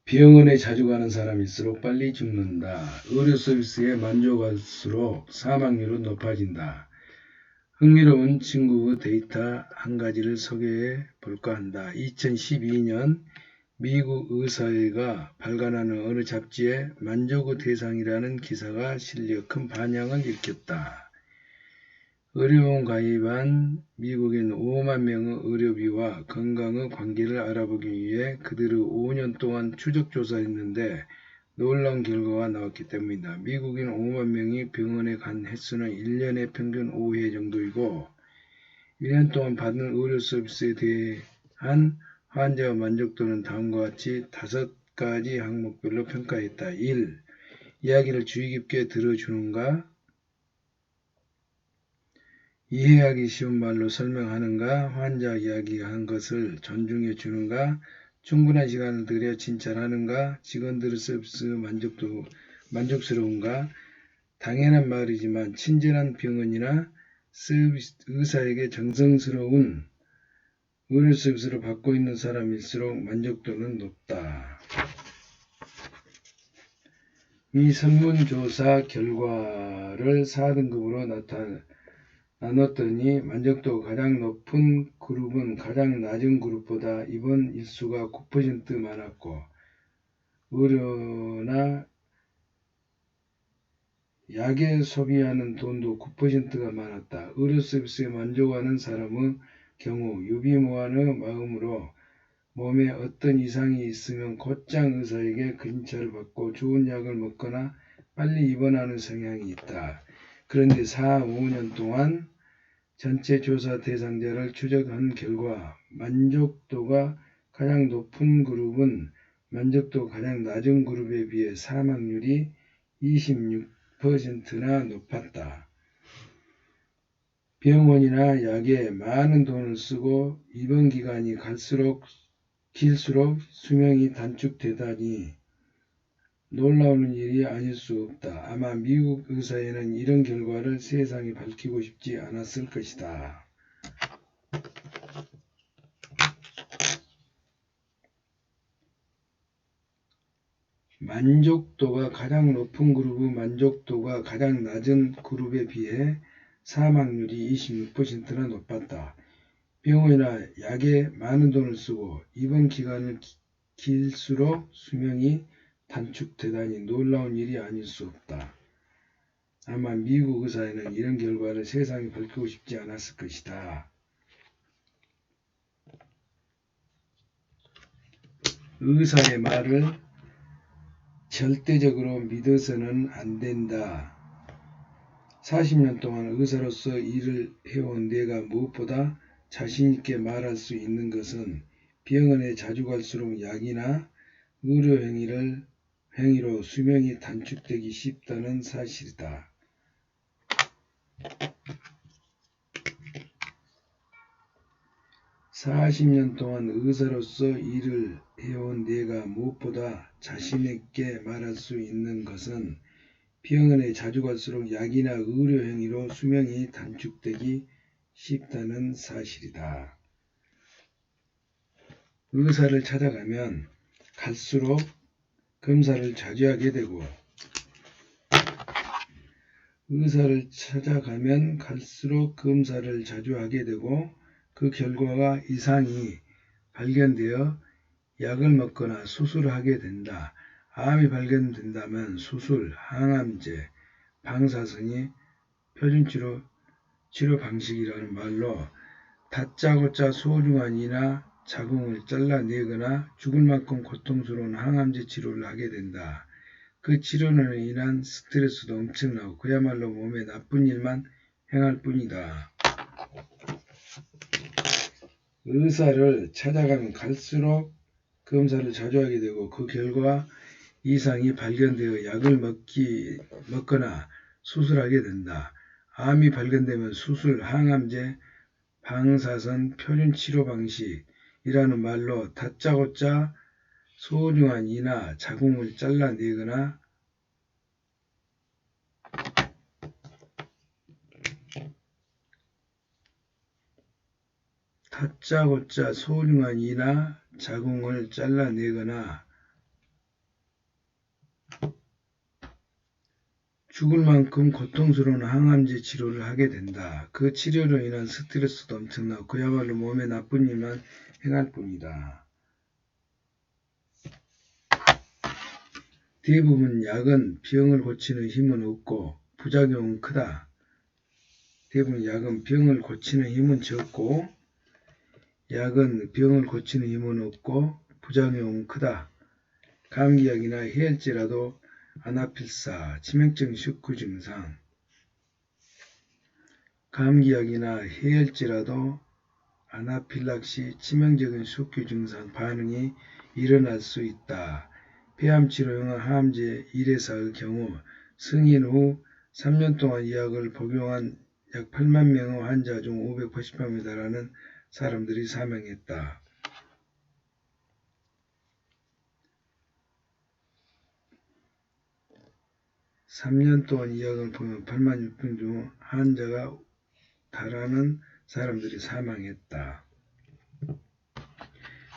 병원에 자주 가는 사람일수록 빨리 죽는다. 의료 서비스에 만족할수록 사망률은 높아진다. 흥미로운 친구의 데이터 한 가지를 소개해 볼까 한다. 2012년 미국 의사회가 발간하는 어느 잡지에 만족의 대상이라는 기사가 실려 큰 반향을 일으켰다. 의료보험 가입한 미국인 5만 명의 의료비와 건강의 관계를 알아보기 위해 그들을 5년 동안 추적 조사했는데 놀라운 결과가 나왔기 때문이다. 미국인 5만 명이 병원에 간 횟수는 1년에 평균 5회 정도이고 1년 동안 받은 의료 서비스에 대한 환자의 만족도는 다음과 같이 5가지 항목별로 평가했다. 1. 이야기를 주의 깊게 들어주는가? 이해하기 쉬운 말로 설명하는가? 환자 이야기한 것을 존중해 주는가? 충분한 시간을 들여 칭찬하는가? 직원들의 서비스 만족스러운가? 당연한 말이지만 친절한 병원이나 의사에게 정성스러운 의료 서비스를 받고 있는 사람일수록 만족도는 높다. 이 설문조사 결과를 4등급으로 나눴더니 만족도가 가장 높은 그룹은 가장 낮은 그룹보다 입원 일수가 9% 많았고 의료나 약에 소비하는 돈도 9%가 많았다. 의료 서비스에 만족하는 사람의 경우 유비무환의 마음으로 몸에 어떤 이상이 있으면 곧장 의사에게 진찰을 받고 좋은 약을 먹거나 빨리 입원하는 성향이 있다. 그런데 4, 5년 동안 전체 조사 대상자를 추적한 결과 만족도가 가장 높은 그룹은 만족도가 가장 낮은 그룹에 비해 사망률이 26%나 높았다. 병원이나 약에 많은 돈을 쓰고 입원 기간이 길수록 수명이 단축되다니 놀라운 일이 아닐 수 없다. 아마 미국 의사회는 이런 결과를 세상에 밝히고 싶지 않았을 것이다. 만족도가 가장 높은 그룹의 만족도가 가장 낮은 그룹에 비해 사망률이 26%나 높았다. 병원이나 약에 많은 돈을 쓰고 입원 기간을 길수록 수명이 단축되다니 놀라운 일이 아닐 수 없다. 아마 미국 의사회는 이런 결과를 세상에 밝히고 싶지 않았을 것이다. 의사의 말을 절대적으로 믿어서는 안 된다. 40년 동안 의사로서 일을 해온 내가 무엇보다 자신있게 말할 수 있는 것은 병원에 자주 갈수록 약이나 의료 행위로 수명이 단축되기 쉽다는 사실이다. (40년) 동안 의사로서 일을 해온 내가 무엇보다 자신있게 말할 수 있는 것은 병원에 자주 갈수록 약이나 의료 행위로 수명이 단축되기 쉽다는 사실이다. 의사를 찾아가면 갈수록 검사를 자주 하게 되고 그 결과가 이상이 발견되어 약을 먹거나 수술을 하게 된다. 암이 발견된다면 수술, 항암제, 방사선이 표준치료 방식이라는 말로 다짜고짜 소중한 이나 자궁을 잘라내거나 죽을 만큼 고통스러운 항암제 치료를 하게 된다. 그 치료로 인한 스트레스도 엄청나고 그야말로 몸에 나쁜 일만 행할 뿐이다. 의사를 찾아가면 갈수록 검사를 자주 하게 되고 그 결과 이상이 발견되어 약을 먹거나 수술하게 된다. 암이 발견되면 수술, 항암제, 방사선, 표준치료 방식이라는 말로 다짜고짜 소중한 이나 자궁을 잘라내거나 죽을 만큼 고통스러운 항암제 치료를 하게 된다. 그 치료로 인한 스트레스도 엄청나고 그야말로 몸에 나쁜 일만 행할 뿐이다. 대부분 약은 병을 고치는 힘은 없고 부작용은 크다. 대부분 약은 병을 고치는 힘은 적고 약은 병을 고치는 힘은 없고 부작용은 크다. 감기약이나 해열제라도 아나필사, 치명적인 쇼크 증상. 감기약이나 해열제라도 아나필락시, 치명적인 쇼크 증상 반응이 일어날 수 있다. 폐암치료용 항암제 1회사의 경우 승인 후 3년 동안 이 약을 복용한 약 8만 명의 환자 중 580명에 달하는 사람들이 사망했다. 3년 동안 이 약을 복용 8만 6명 중 환자가 달하는 사람들이 사망했다.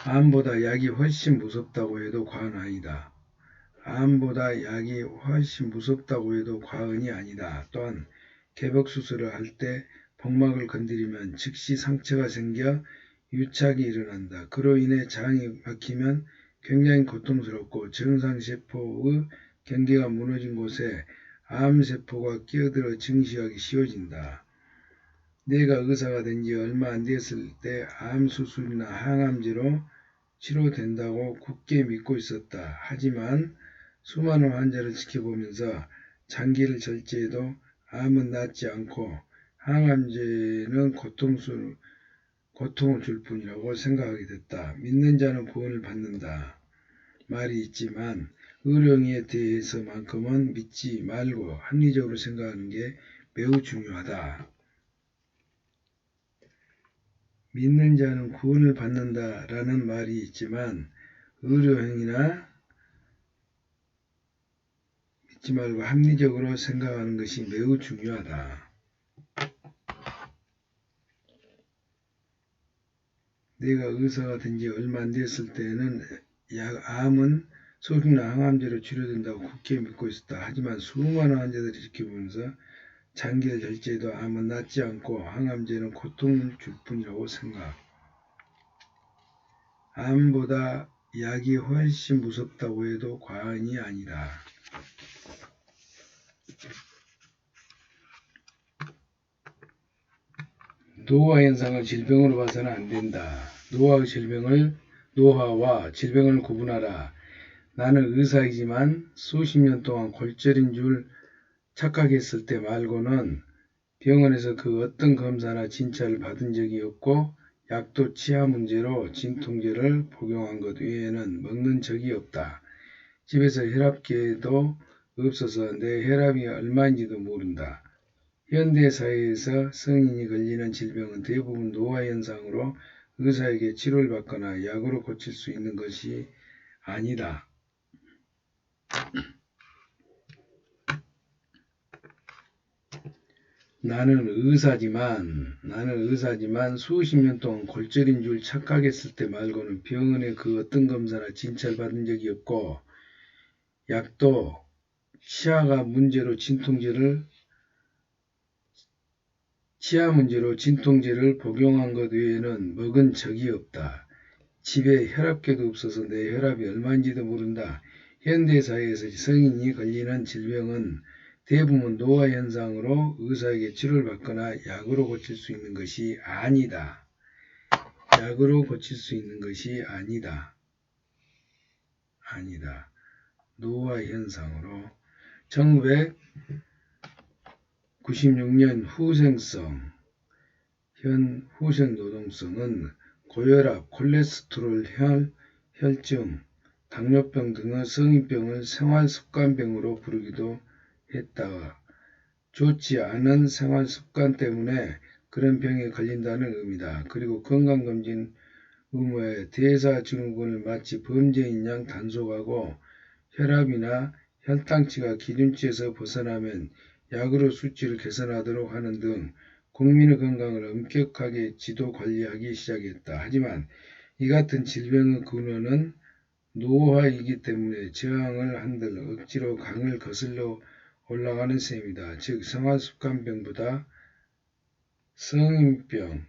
암보다 약이 훨씬 무섭다고 해도 과언 아니다. 암보다 약이 훨씬 무섭다고 해도 과언이 아니다. 또한 개복수술을 할 때 복막을 건드리면 즉시 상처가 생겨 유착이 일어난다. 그로 인해 장이 막히면 굉장히 고통스럽고 정상세포의 경계가 무너진 곳에 암세포가 끼어들어 증식하기 쉬워진다. 내가 의사가 된 지 얼마 안 됐을 때 암수술이나 항암제로 치료된다고 굳게 믿고 있었다. 하지만 수많은 환자를 지켜보면서 장기를 절제해도 암은 낫지 않고 항암제는 고통을 줄 뿐이라고 생각하게 됐다. 믿는 자는 구원을 받는다. 말이 있지만 의료행위에 대해서만큼은 믿지 말고 합리적으로 생각하는 게 매우 중요하다. 믿는 자는 구원을 받는다라는 말이 있지만 의료행위나 믿지 말고 합리적으로 생각하는 것이 매우 중요하다. 내가 의사가 된 지 얼마 안 됐을 때는 암은 소주나 항암제로 치료된다고 굳게 믿고 있었다. 하지만 수많은 환자들이 지켜보면서 장기를 절제해도 암은 낫지 않고 항암제는 고통을 줄 뿐이라고 생각. 암보다 약이 훨씬 무섭다고 해도 과언이 아니다. 노화 현상을 질병으로 봐서는 안 된다. 노화와 질병을 구분하라. 나는 의사이지만 수십 년 동안 골절인 줄 착각했을 때 말고는 병원에서 그 어떤 검사나 진찰을 받은 적이 없고 약도 치아 문제로 진통제를 복용한 것 외에는 먹는 적이 없다. 집에서 혈압계도 없어서 내 혈압이 얼마인지도 모른다. 현대사회에서 성인이 걸리는 질병은 대부분 노화현상으로 의사에게 치료를 받거나 약으로 고칠 수 있는 것이 아니다. 나는 의사지만 수십 년 동안 골절인 줄 착각했을 때 말고는 병원에 그 어떤 검사나 진찰 받은 적이 없고 약도 치아 문제로 진통제를 복용한 것 외에는 먹은 적이 없다. 집에 혈압계도 없어서 내 혈압이 얼마인지도 모른다. 현대사회에서 성인이 걸리는 질병은 대부분 노화현상으로 의사에게 치료를 받거나 약으로 고칠 수 있는 것이 아니다. 노화현상으로 1996년 후생노동성은 고혈압, 콜레스테롤, 혈증, 당뇨병 등의 성인병을 생활습관병으로 부르기도 했다. 좋지 않은 생활습관 때문에 그런 병에 걸린다는 의미다. 그리고 건강검진 의무에 대사증후군을 마치 범죄인 양 단속하고 혈압이나 혈당치가 기준치에서 벗어나면 약으로 수치를 개선하도록 하는 등 국민의 건강을 엄격하게 지도 관리하기 시작했다. 하지만 이 같은 질병의 근원은 노화이기 때문에 저항을 한들 억지로 강을 거슬러 올라가는 셈이다. 즉 생활습관병보다 성인병이라는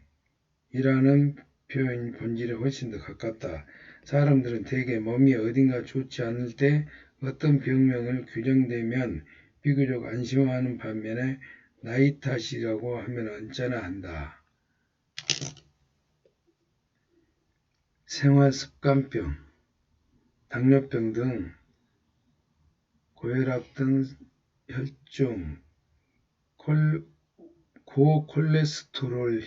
표현 본질에 훨씬 더 가깝다. 사람들은 대개 몸이 어딘가 좋지 않을 때 어떤 병명을 규정되면 비교적 안심하는 반면에 나이 탓이라고 하면 언짢아 한다. 생활습관병, 당뇨병 등 고혈압 등 혈중, 고콜레스테롤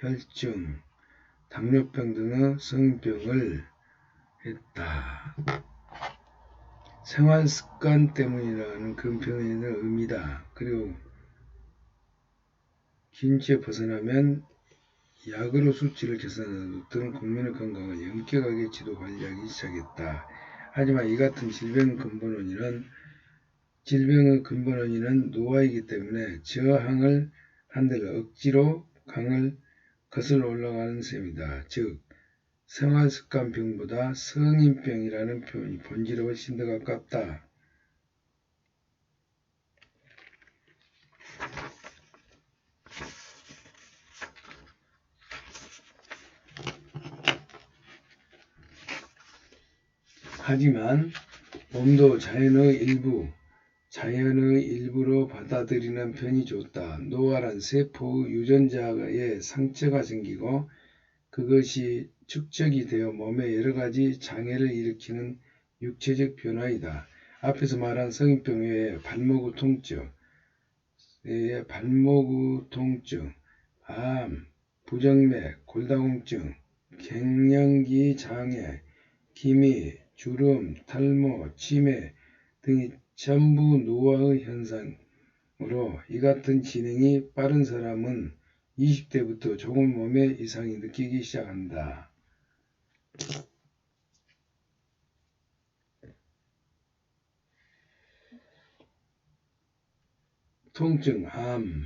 혈증, 당뇨병 등의 성인병을 했다. 생활습관 때문이라는 그 표현의 의미다. 그리고 긴치에 벗어나면 약으로 수치를 개선하는 등 국민의 건강을 엄격하게 지도 관리하기 시작했다. 하지만 이 같은 질병의 근본 원인은 노화이기 때문에 저항을 한들 억지로 강을 거슬러 올라가는 셈이다. 즉 생활습관병보다 성인병이라는 표현이 본질에 훨씬 더 가깝다. 하지만 몸도 자연의 일부로 받아들이는 편이 좋다. 노화란 세포의 유전자에 상처가 생기고 그것이 축적이 되어 몸에 여러가지 장애를 일으키는 육체적 변화이다. 앞에서 말한 성인병 외에 발목의 통증, 암, 부정맥, 골다공증, 갱년기 장애, 기미, 주름, 탈모, 치매 등이 전부 노화의 현상으로 이 같은 진행이 빠른 사람은 20대부터 조금 몸에 이상이 느끼기 시작한다. 통증, 암,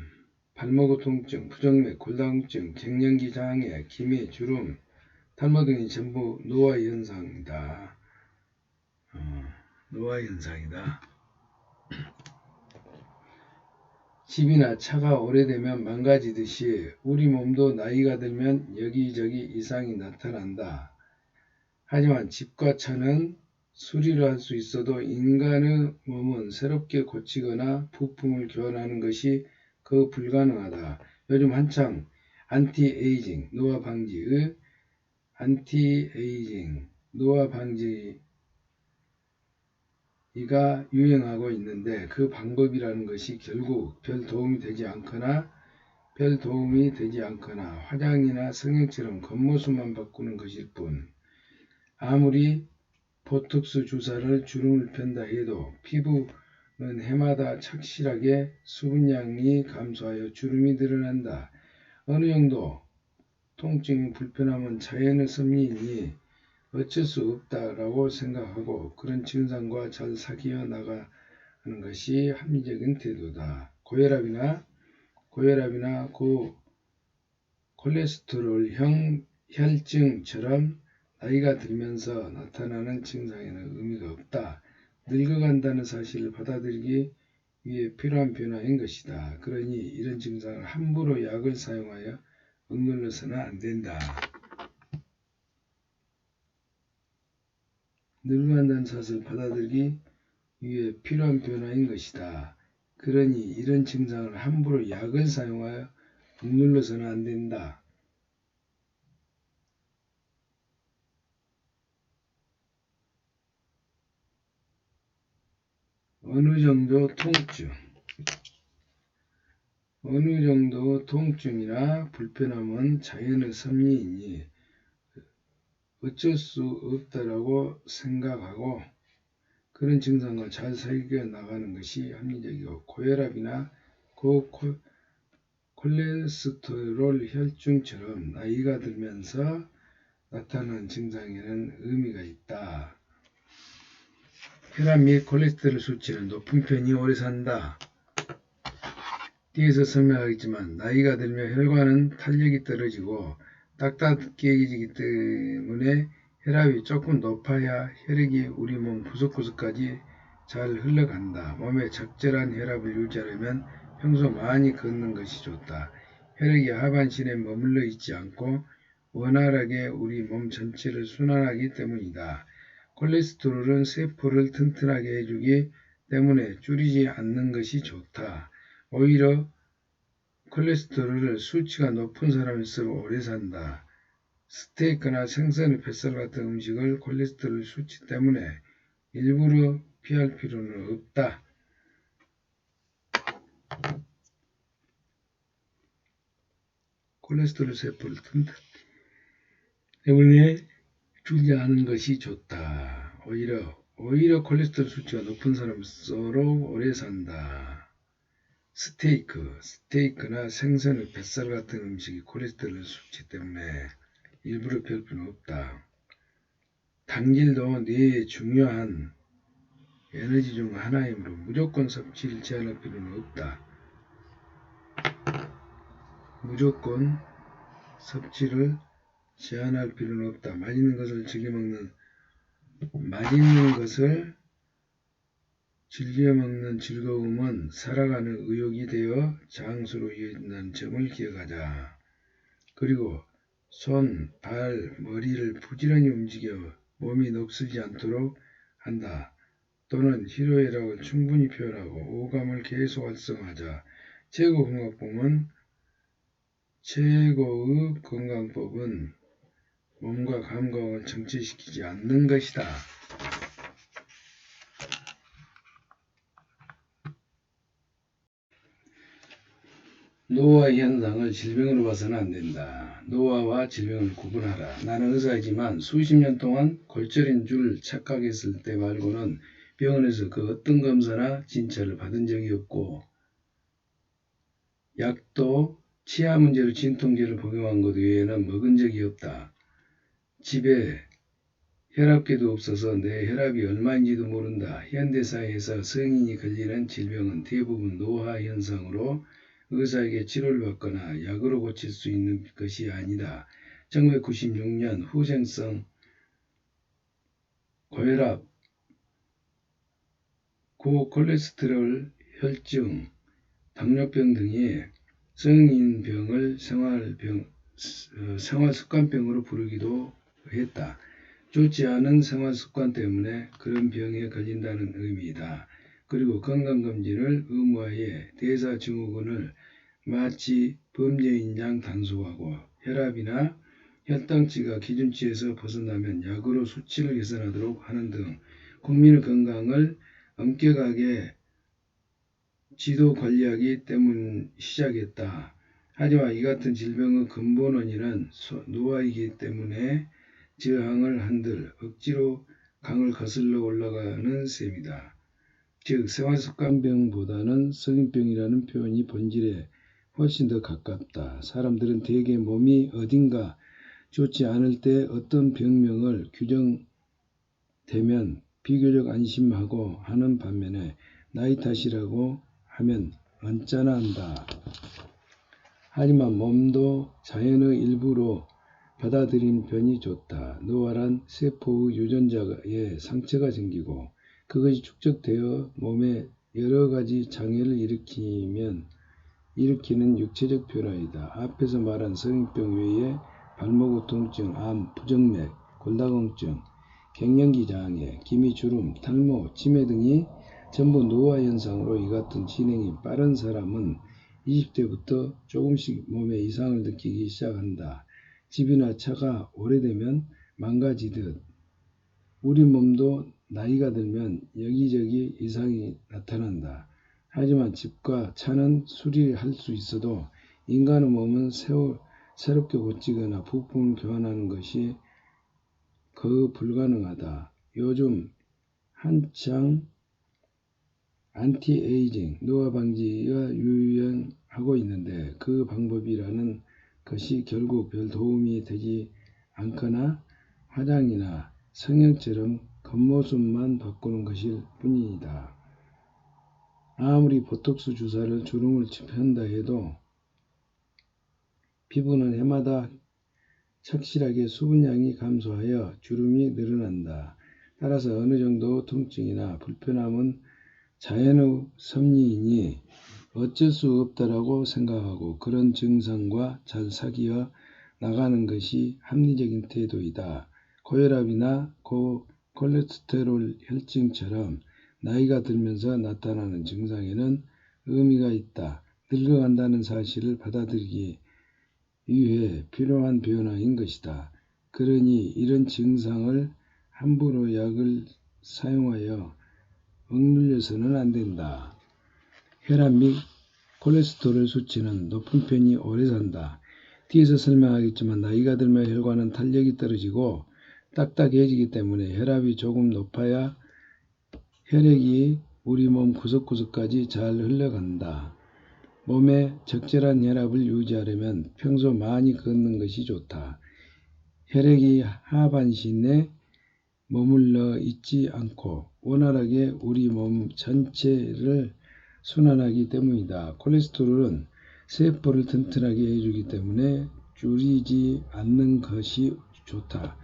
발목의 통증, 부정맥, 골다공증, 갱년기 장애, 기미, 주름, 탈모 등이 전부 노화 현상이다. 집이나 차가 오래되면 망가지듯이 우리 몸도 나이가 들면 여기저기 이상이 나타난다. 하지만 집과 차는 수리를 할 수 있어도 인간의 몸은 새롭게 고치거나 부품을 교환하는 것이 거의 불가능하다. 요즘 한창 안티에이징, 노화 방지가 유행하고 있는데 그 방법이라는 것이 결국 별 도움이 되지 않거나 화장이나 성형처럼 겉모습만 바꾸는 것일 뿐. 아무리 보톡스 주사를 주름을 편다 해도 피부는 해마다 착실하게 수분량이 감소하여 주름이 늘어난다. 어느 정도 통증이 불편함은 자연의 섭리이니 어쩔 수 없다라고 생각하고 그런 증상과 잘 사귀어 나가는 것이 합리적인 태도다. 고혈압이나 고콜레스테롤 혈증처럼 나이가 들면서 나타나는 증상에는 의미가 없다. 늙어간다는 사실을 받아들이기 위해 필요한 변화인 것이다. 그러니 이런 증상을 함부로 약을 사용하여 억눌러서는 안 된다. 늙어간다는 사실을 받아들이기 위해 필요한 변화인 것이다. 그러니 이런 증상을 함부로 약을 사용하여 억눌러서는 안 된다. 어느 정도 통증이나 불편함은 자연의 섭리이니 어쩔 수 없다라고 생각하고 그런 증상과 잘 사귀어 나가는 것이 합리적이고 고혈압이나 고콜레스테롤 혈증처럼 나이가 들면서 나타나는 증상에는 의미가 있다. 혈압 및 콜레스테롤 수치는 높은 편이 오래 산다. 뒤에서 설명하겠지만 나이가 들면 혈관은 탄력이 떨어지고 딱딱해지기 때문에 혈압이 조금 높아야 혈액이 우리 몸 구석구석까지 잘 흘러간다. 몸에 적절한 혈압을 유지하려면 평소 많이 걷는 것이 좋다. 혈액이 하반신에 머물러 있지 않고 원활하게 우리 몸 전체를 순환하기 때문이다. 콜레스테롤은 세포를 튼튼하게 해주기 때문에 줄이지 않는 것이 좋다. 오히려 콜레스테롤 수치가 높은 사람일수록 오래 산다. 스테이크나 생선의 뱃살 같은 음식을 콜레스테롤 수치 때문에 일부러 피할 필요는 없다. 콜레스테롤 세포를 튼튼 때문에 줄이지 않는 것이 좋다. 오히려 콜레스테롤 수치가 높은 사람일수록 오래 산다. 스테이크나 생선의 뱃살 같은 음식이 콜레스테롤 수치 때문에 일부러 피할 필요는 없다. 당질도 뇌의 중요한 에너지 중 하나이므로 무조건 섭취를 제한할 필요는 없다. 무조건 섭취를 제한할 필요는 없다. 맛있는 것을 즐겨 먹는 즐거움은 살아가는 의욕이 되어 장수로 이어진다는 점을 기억하자. 그리고 손, 발, 머리를 부지런히 움직여 몸이 녹슬지 않도록 한다. 또는 희로애락을 충분히 표현하고 오감을 계속 활성화하자. 최고의 건강법은 몸과 감각을 정체시키지 않는 것이다. 노화 현상을 질병으로 봐서는 안 된다. 노화와 질병을 구분하라. 나는 의사이지만 수십 년 동안 골절인 줄 착각했을 때 말고는 병원에서 그 어떤 검사나 진찰을 받은 적이 없고 약도 치아 문제로 진통제를 복용한 것 외에는 먹은 적이 없다. 집에 혈압계도 없어서 내 혈압이 얼마인지도 모른다. 현대사회에서 성인이 걸리는 질병은 대부분 노화 현상으로 의사에게 치료를 받거나 약으로 고칠 수 있는 것이 아니다. 1996년 후생성 고혈압, 고콜레스테롤, 혈증, 당뇨병 등의 성인병을 생활습관병으로 부르기도 했다. 좋지 않은 생활습관 때문에 그런 병에 걸린다는 의미이다. 그리고 건강검진을 의무화해 대사증후군을 마치 범죄인 양 단속하고 혈압이나 혈당치가 기준치에서 벗어나면 약으로 수치를 개선하도록 하는 등 국민의 건강을 엄격하게 지도 관리하기 때문 시작했다. 하지만 이 같은 질병의 근본 원인은 노화이기 때문에 저항을 한들 억지로 강을 거슬러 올라가는 셈이다. 즉 생활습관병보다는 성인병이라는 표현이 본질에 훨씬 더 가깝다. 사람들은 대개 몸이 어딘가 좋지 않을 때 어떤 병명을 규정되면 비교적 안심하고 하는 반면에 나이 탓이라고 하면 언짢아 한다. 하지만 몸도 자연의 일부로 받아들이는 편이 좋다. 노화란 세포의 유전자에 상처가 생기고 그것이 축적되어 몸에 여러 가지 장애를 일으키는 육체적 변화이다. 앞에서 말한 성인병 외에 발목 통증, 암, 부정맥, 골다공증, 갱년기 장애, 기미주름, 탈모, 치매 등이 전부 노화 현상으로 이 같은 진행이 빠른 사람은 20대부터 조금씩 몸에 이상을 느끼기 시작한다. 집이나 차가 오래되면 망가지듯 우리 몸도 나이가 들면 여기저기 이상이 나타난다. 하지만 집과 차는 수리할 수 있어도 인간의 몸은 새롭게 고치거나 부품을 교환하는 것이 거의 불가능하다. 요즘 한창 안티에이징, 노화 방지가 유행하고 있는데 그 방법이라는 것이 결국 별 도움이 되지 않거나 화장이나 성형처럼 겉모습만 바꾸는 것일 뿐이다. 아무리 보톡스 주사를 주름을 편다 해도 피부는 해마다 착실하게 수분량이 감소하여 주름이 늘어난다. 따라서 어느 정도 통증이나 불편함은 자연의 섭리이니 어쩔 수 없다라고 생각하고 그런 증상과 잘 사귀어 나가는 것이 합리적인 태도이다. 고혈압이나 콜레스테롤 혈증처럼 나이가 들면서 나타나는 증상에는 의미가 있다. 늙어간다는 사실을 받아들이기 위해 필요한 변화인 것이다. 그러니 이런 증상을 함부로 약을 사용하여 억눌려서는 안 된다. 혈압 및 콜레스테롤 수치는 높은 편이 오래 산다. 뒤에서 설명하겠지만 나이가 들면 혈관은 탄력이 떨어지고 딱딱해지기 때문에 혈압이 조금 높아야 혈액이 우리 몸 구석구석까지 잘 흘러간다. 몸에 적절한 혈압을 유지하려면 평소 많이 걷는 것이 좋다. 혈액이 하반신에 머물러 있지 않고 원활하게 우리 몸 전체를 순환하기 때문이다. 콜레스테롤은 세포를 튼튼하게 해주기 때문에 줄이지 않는 것이 좋다.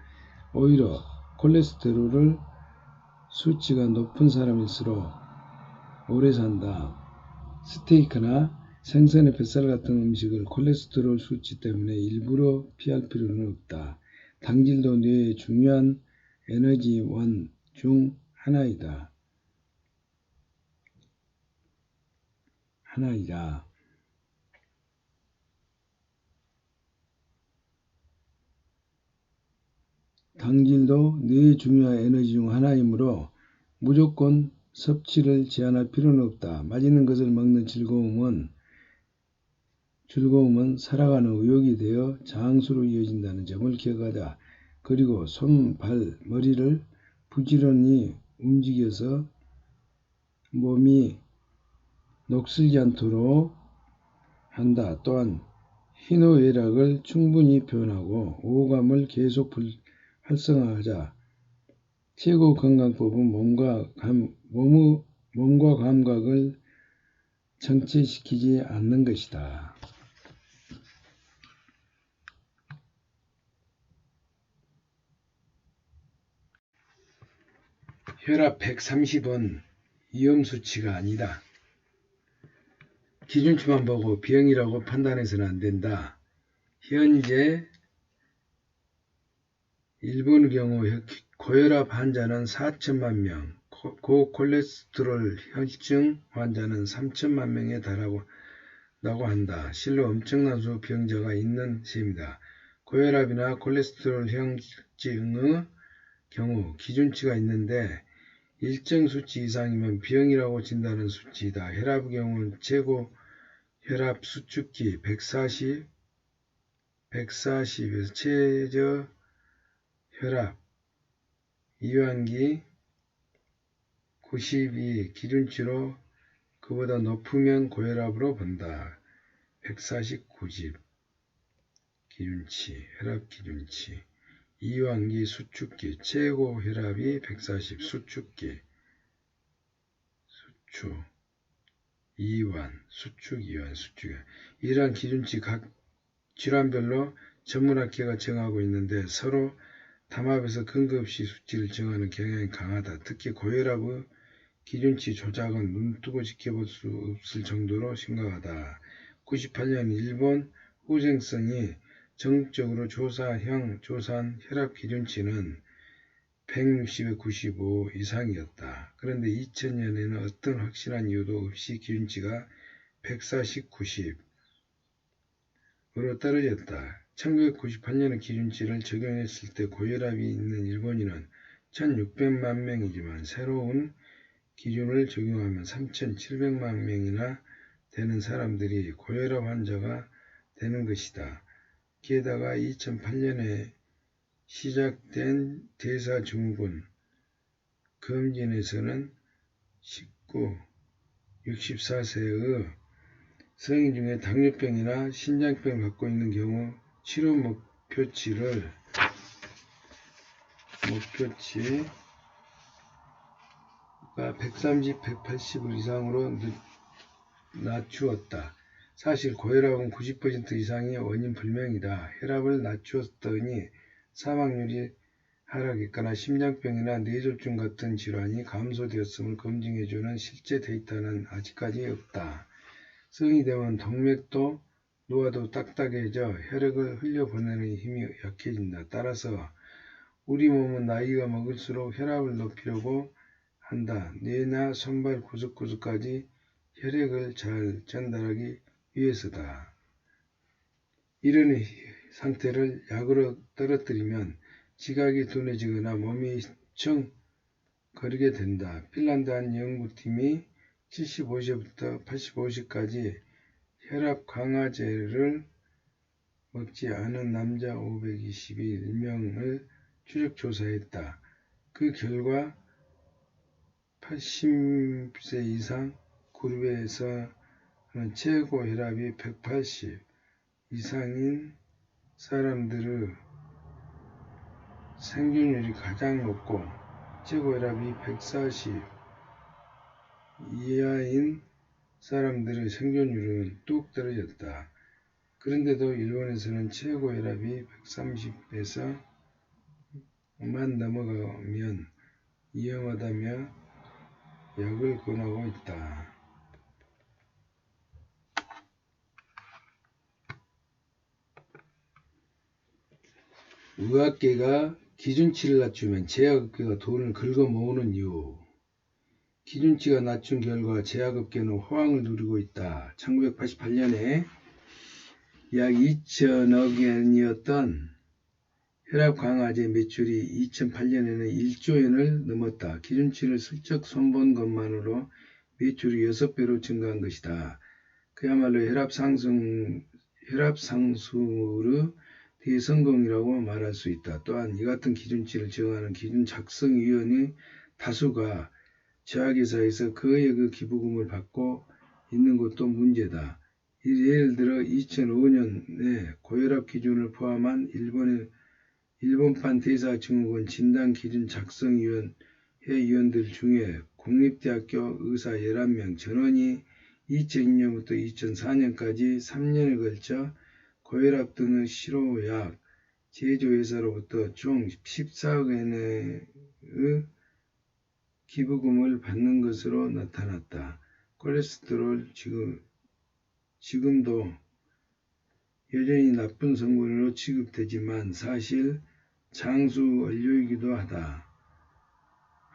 오히려 콜레스테롤 수치가 높은 사람일수록 오래 산다. 스테이크나 생선의 뱃살 같은 음식을 콜레스테롤 수치 때문에 일부러 피할 필요는 없다. 당질도 뇌의 중요한 에너지원 중 하나이다. 당질도 뇌의 중요한 에너지 중 하나이므로 무조건 섭취를 제한할 필요는 없다. 맛있는 것을 먹는 즐거움은 살아가는 의욕이 되어 장수로 이어진다는 점을 기억하자. 그리고 손, 발, 머리를 부지런히 움직여서 몸이 녹슬지 않도록 한다. 또한 희노애락을 충분히 표현하고 오감을 계속 활성화하자. 최고 건강법은 몸과 감각을 정체시키지 않는 것이다. 혈압 130은 위험수치가 아니다. 기준치만 보고 병이라고 판단해서는 안 된다. 현재 일본의 경우 고혈압 환자는 4천만 명, 고콜레스테롤 혈증 환자는 3천만 명에 달하고 한다. 실로 엄청난 수 병자가 있는 셈이다. 고혈압이나 콜레스테롤 혈증의 경우 기준치가 있는데 일정 수치 이상이면 병이라고 진단하는 수치이다. 혈압의 경우는 최고 혈압 수축기 140에서 최저 혈압 이완기 92 기준치로 그보다 높으면 고혈압으로 본다. 140, 90 기준치, 혈압 기준치, 이완기, 수축기, 최고 혈압이 140, 수축기, 수축, 이완, 수축. 이러한 기준치 각 질환별로 전문학회가 정하고 있는데 서로 담합에서 근거 없이 수치를 정하는 경향이 강하다. 특히 고혈압의 기준치 조작은 눈뜨고 지켜볼 수 없을 정도로 심각하다. 98년 일본 후생성이 전국적으로 조사한 혈압 기준치는 160에 95 이상이었다. 그런데 2000년에는 어떤 확실한 이유도 없이 기준치가 140, 90으로 떨어졌다. 1998년의 기준치를 적용했을 때 고혈압이 있는 일본인은 1600만 명이지만 새로운 기준을 적용하면 3700만 명이나 되는 사람들이 고혈압 환자가 되는 것이다. 게다가 2008년에 시작된 대사증후군 검진에서는 64세의 성인 중에 당뇨병이나 신장병을 갖고 있는 경우 치료 목표치가 130, 180 이상으로 낮추었다. 사실 고혈압은 90% 이상이 원인 불명이다. 혈압을 낮추었더니 사망률이 하락했거나 심장병이나 뇌졸중 같은 질환이 감소되었음을 검증해주는 실제 데이터는 아직까지 없다. 성이 되면 동맥도 노화도 딱딱해져 혈액을 흘려보내는 힘이 약해진다. 따라서 우리 몸은 나이가 먹을수록 혈압을 높이려고 한다. 뇌나 손발 구석구석까지 혈액을 잘 전달하기 위해서다. 이런 상태를 약으로 떨어뜨리면 지각이 둔해지거나 몸이 휘청거리게 된다. 핀란드 한 연구팀이 75세부터 85세까지 혈압 강화제를 먹지 않은 남자 521명을 추적 조사했다. 그 결과 80세 이상 그룹에서는 최고 혈압이 180 이상인 사람들의 생존율이 가장 높고 최고 혈압이 140 이하인 사람들의 생존율은 뚝 떨어졌다. 그런데도 일본에서는 최고 혈압이 130에서만 넘어가면 위험하다며 약을 권하고 있다. 의학계가 기준치를 낮추면 제약업계가 돈을 긁어 모으는 이유. 기준치가 낮춘 결과 제약업계는 호황을 누리고 있다. 1988년에 약 2천억 엔이었던 혈압 강화제 매출이 2008년에는 1조 엔을 넘었다. 기준치를 슬쩍 손본 것만으로 매출이 6배로 증가한 것이다. 그야말로 혈압 상승의 대성공이라고 말할 수 있다. 또한 이 같은 기준치를 정하는 기준 작성위원회 다수가 제약회사에서 거액의 기부금을 받고 있는 것도 문제다. 예를 들어 2005년에 고혈압 기준을 포함한 일본판 대사증후군 진단기준 작성위원회 위원들 중에 공립대학교 의사 11명 전원이 2002년부터 2004년까지 3년에 걸쳐 고혈압 등의 실효약 제조회사로부터 총 14억 엔의 기부금을 받는 것으로 나타났다. 콜레스테롤 지금도 여전히 나쁜 성분으로 취급되지만 사실 장수 원료이기도 하다.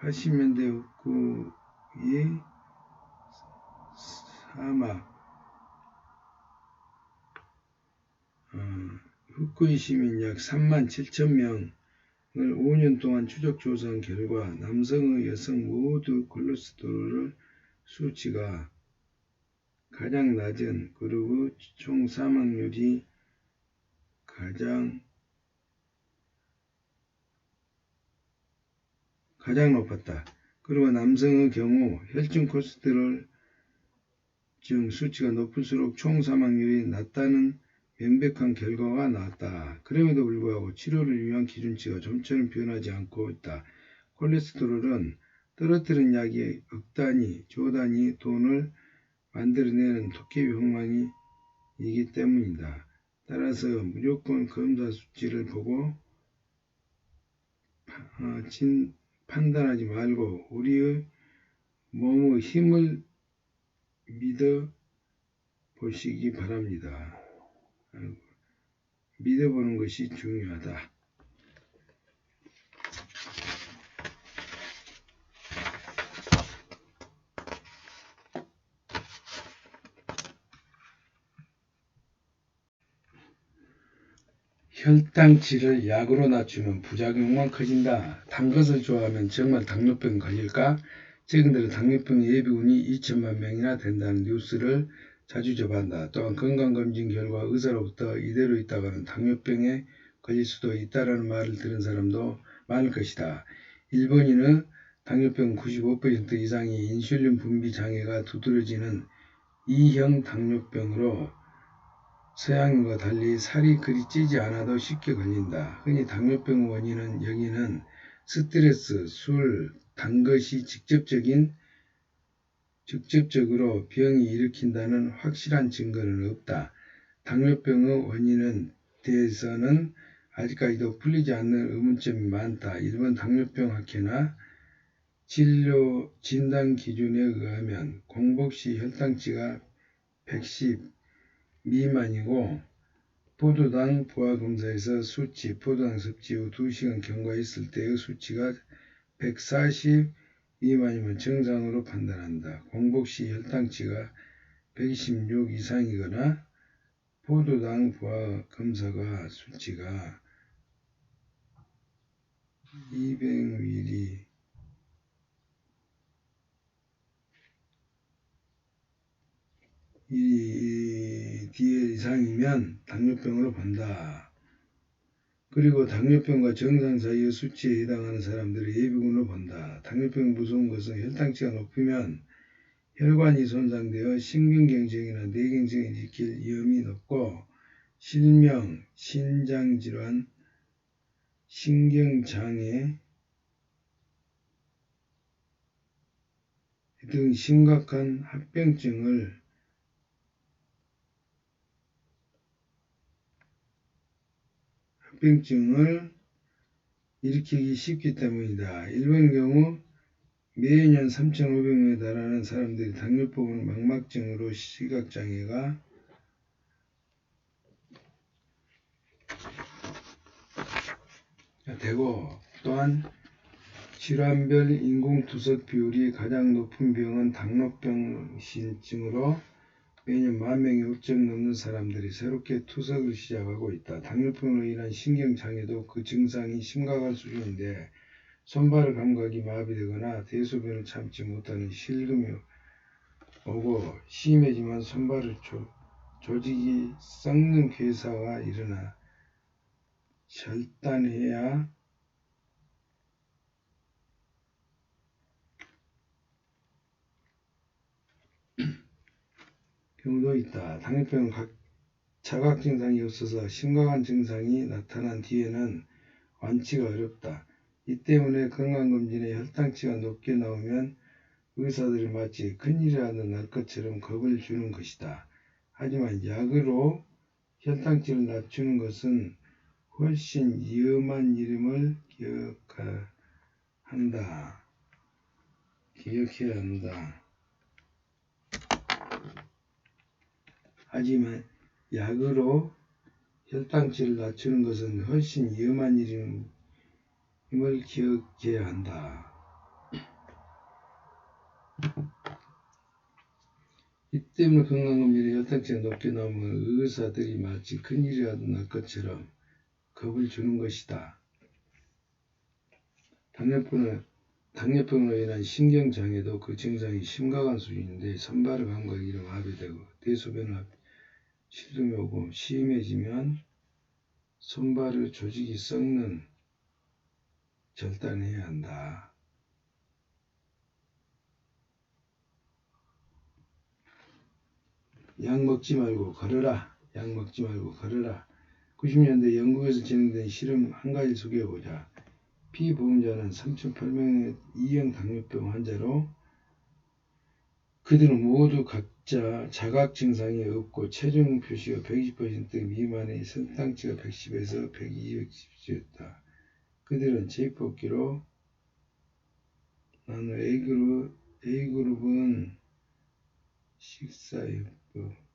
80년대 후쿠이 사막 후쿠이 시민 약 3만 7천 명을 5년 동안 추적 조사한 결과 남성의 여성 모두 콜레스테롤 수치가 가장 낮은 그리고 총 사망률이 가장 높았다. 그리고 남성의 경우 혈중 콜레스테롤 중 수치가 높을수록 총 사망률이 낮다는 명백한 결과가 나왔다. 그럼에도 불구하고 치료를 위한 기준치가 좀처럼 변하지 않고 있다. 콜레스테롤은 떨어뜨린 약이 억 단위, 조 단위 돈을 만들어내는 도깨비 방망이이기 때문이다. 따라서 무조건 검사 수치를 보고 판단하지 말고 우리의 몸의 힘을 믿어 보시기 바랍니다. 믿어보는 것이 중요하다. 혈당치를 약으로 낮추면 부작용만 커진다. 단 것을 좋아하면 정말 당뇨병 걸릴까? 최근들은 당뇨병 예비군이 2천만 명이나 된다는 뉴스를 자주 접한다. 또한 건강검진 결과 의사로부터 이대로 있다가는 당뇨병에 걸릴 수도 있다는 말을 들은 사람도 많을 것이다. 일본인의 당뇨병 95% 이상이 인슐린 분비 장애가 두드러지는 2형 당뇨병으로 서양인과 달리 살이 그리 찌지 않아도 쉽게 걸린다. 흔히 당뇨병 원인은 여기는 스트레스, 술, 단 것이 직접적으로 병이 일으킨다는 확실한 증거는 없다. 당뇨병의 원인은 대해서는 아직까지도 풀리지 않는 의문점이 많다. 1번 당뇨병 학회나 진료 진단 기준에 의하면 공복 시 혈당치가 110 미만이고 포도당 부하검사에서 수치, 포도당 섭취 후 2시간 경과했을 때의 수치가 140 미만이면 정상으로 판단한다. 공복 시 혈당치가 126 이상이거나 포도당 부하검사가 수치가 200ml DL 이상이면 당뇨병으로 본다. 그리고 당뇨병과 정상 사이의 수치에 해당하는 사람들을 예비군으로 본다. 당뇨병 무서운 것은 혈당치가 높으면 혈관이 손상되어 신경경색이나 뇌경색을 일으킬 위험이 높고 실명, 신장질환, 신경장애 등 심각한 합병증을 일으키기 쉽기 때문이다. 일본의 경우 매년 3,500명에 달하는 사람들이 당뇨병을 망막증으로 시각장애가 되고 또한 질환별 인공투석 비율이 가장 높은 병은 당뇨병신증으로 매년 10,000명이 훌쩍 넘는 사람들이 새롭게 투석을 시작하고 있다. 당뇨병으로 인한 신경장애도 그 증상이 심각한 수준인데 손발 감각이 마비되거나 대소변을 참지 못하는 실금이 오고 심해지면 손발을 조직이 썩는 괴사가 일어나 절단해야 경우도 있다. 당뇨병은 자각 증상이 없어서 심각한 증상이 나타난 뒤에는 완치가 어렵다. 이 때문에 건강검진에 혈당치가 높게 나오면 의사들이 마치 큰일이라도 날 것처럼 겁을 주는 것이다. 하지만 약으로 혈당치를 낮추는 것은 훨씬 위험한 일임을 기억해야 한다. 하지만 약으로 혈당치를 낮추는 것은 훨씬 위험한 일임을 기억해야 한다. 이 때문에 건강검진에 혈당치가 높게 나오면 의사들이 마치 큰일이라도 날 것처럼 겁을 주는 것이다. 당뇨병으로 인한 신경장애도 그 증상이 심각한 수준인데 손발 감각이 마비되고 대소변 실금이 오고 심해지면 손발의 조직이 썩는 절단해야 한다. 약 먹지 말고 걸어라. 약 먹지 말고 걸어라. 90년대 영국에서 진행된 실험 한 가지 소개해보자. 피보험자는 3,800명의 2형 당뇨병 환자로 그들은 모두 각자 자각 증상이 없고 체중 표시가 120% 미만의 혈당치가 110에서 120였다. 그들은 제 뽑기로 나누어 A그룹은 식사요법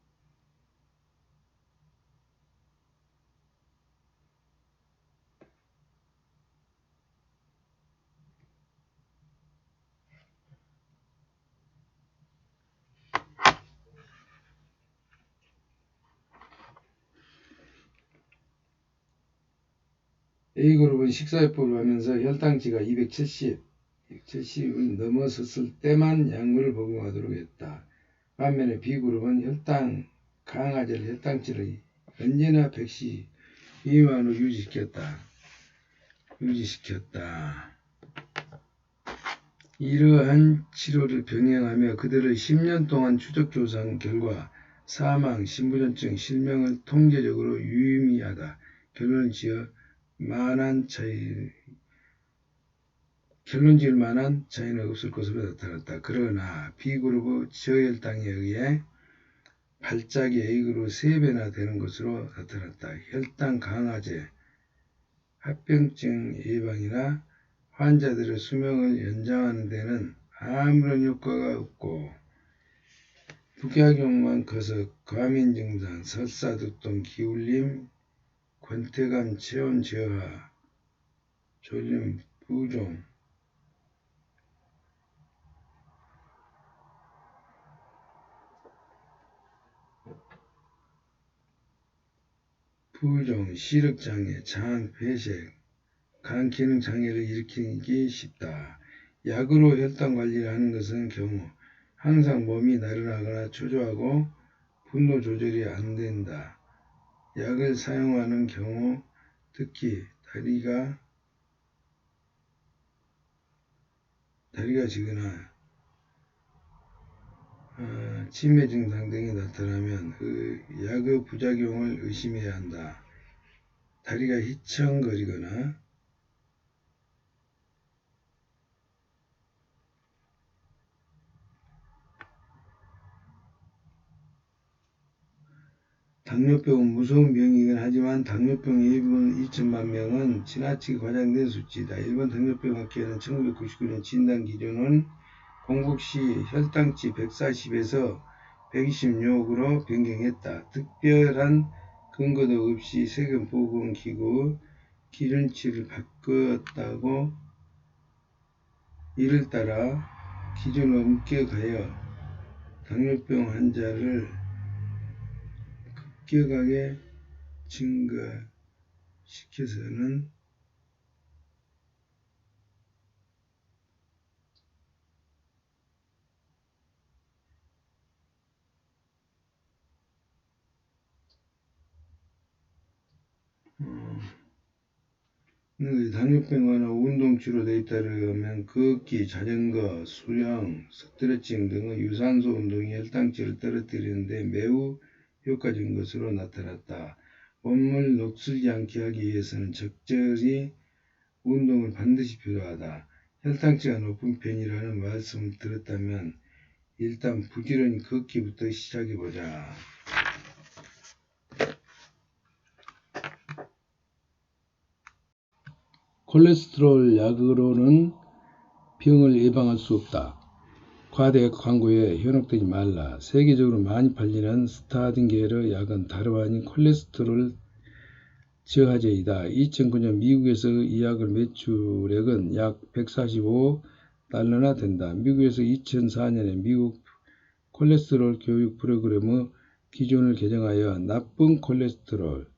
A그룹은 식사요법을 하면서 혈당치가 270을 넘어섰을 때만 약물을 복용하도록 했다. 반면에 B그룹은 혈당 강화제를 혈당치를 언제나 110 미만으로 유지시켰다. 이러한 치료를 병행하며 그들의 10년 동안 추적 조사한 결과 사망, 신부전증, 실명을 통계적으로 유의미하다. 결론 지을 만한 차이는 없을 것으로 나타났다. 그러나 B그룹의 저혈당에 의해 발작이 A그룹 3배나 되는 것으로 나타났다. 혈당 강화제 합병증 예방이나 환자들의 수명을 연장하는 데는 아무런 효과가 없고 부작용만 커서 과민 증상, 설사, 두통, 기울림, 권태감, 체온 저하, 졸림, 부종, 시력장애, 장, 폐색, 간 기능 장애를 일으키기 쉽다. 약으로 혈당 관리를 하는 것은 경우 항상 몸이 나른하거나 초조하고 분노 조절이 안 된다. 약을 사용하는 경우 특히 다리가 지거나 치매 증상 등이 나타나면 그 약의 부작용을 의심해야 한다. 다리가 휘청거리거나 당뇨병은 무서운 병이긴 하지만 당뇨병 예비군 2천만 명은 지나치게 과장된 수치이다. 일본 당뇨병학회는 1999년 진단 기준은 공복 시 혈당치 140에서 126으로 변경했다. 특별한 근거도 없이 세계보건기구 기준치를 바꿨다고 이를 따라 기준을 엄격하여 당뇨병 환자를 급격하게 증가시켜서는 당뇨병은 운동 치료되어 있다면 걷기, 자전거, 수영, 스트레칭 등의 유산소 운동이 혈당치를 떨어뜨리는데 매우 효과적인 것으로 나타났다. 몸을 녹슬지 않게 하기 위해서는 적절히 운동을 반드시 필요하다. 혈당치가 높은 편이라는 말씀을 들었다면 일단 부지런히 걷기부터 시작해보자. 콜레스테롤 약으로는 병을 예방할 수 없다. 과대 광고에 현혹되지 말라. 세계적으로 많이 팔리는 스타딘 계열의 약은 다름 아닌 콜레스테롤 저하제이다. 2009년 미국에서 이 약의 매출액은 약 145달러나 된다. 미국에서 2004년에 미국 콜레스테롤 교육 프로그램의 기준을 개정하여 나쁜 콜레스테롤,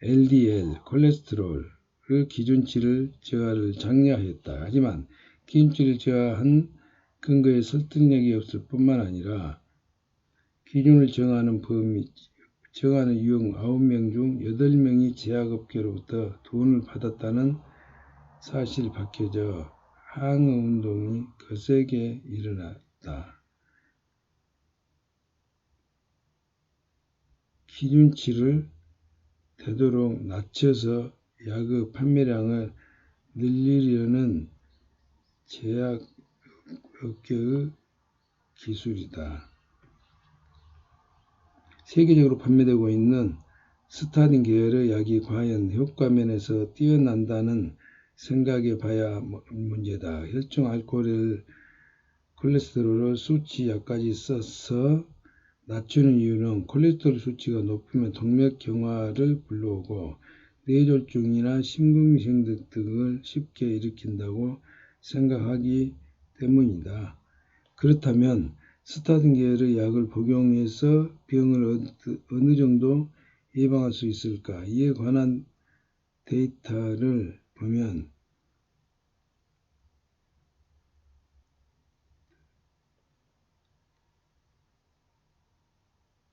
LDL 콜레스테롤의 기준치를 저하를 장려하였다. 하지만 기준치를 저하한 근거에 설득력이 없을 뿐만 아니라 기준을 정하는 유형 9명 중 8명이 제약업계로부터 돈을 받았다는 사실이 밝혀져 항의운동이 거세게 일어났다. 기준치를 되도록 낮춰서 약의 판매량을 늘리려는 제약업계의 기술이다. 세계적으로 판매되고 있는 스타딘 계열의 약이 과연 효과면에서 뛰어난다는 생각해 봐야 문제다. 혈중 콜레스테롤 수치 약까지 써서 낮추는 이유는 콜레스테롤 수치가 높으면 동맥경화를 불러오고 뇌졸중이나 심근경색 등을 쉽게 일으킨다고 생각하기 때문이다. 그렇다면 스타딘 계열의 약을 복용해서 병을 어느 정도 예방할 수 있을까? 이에 관한 데이터를 보면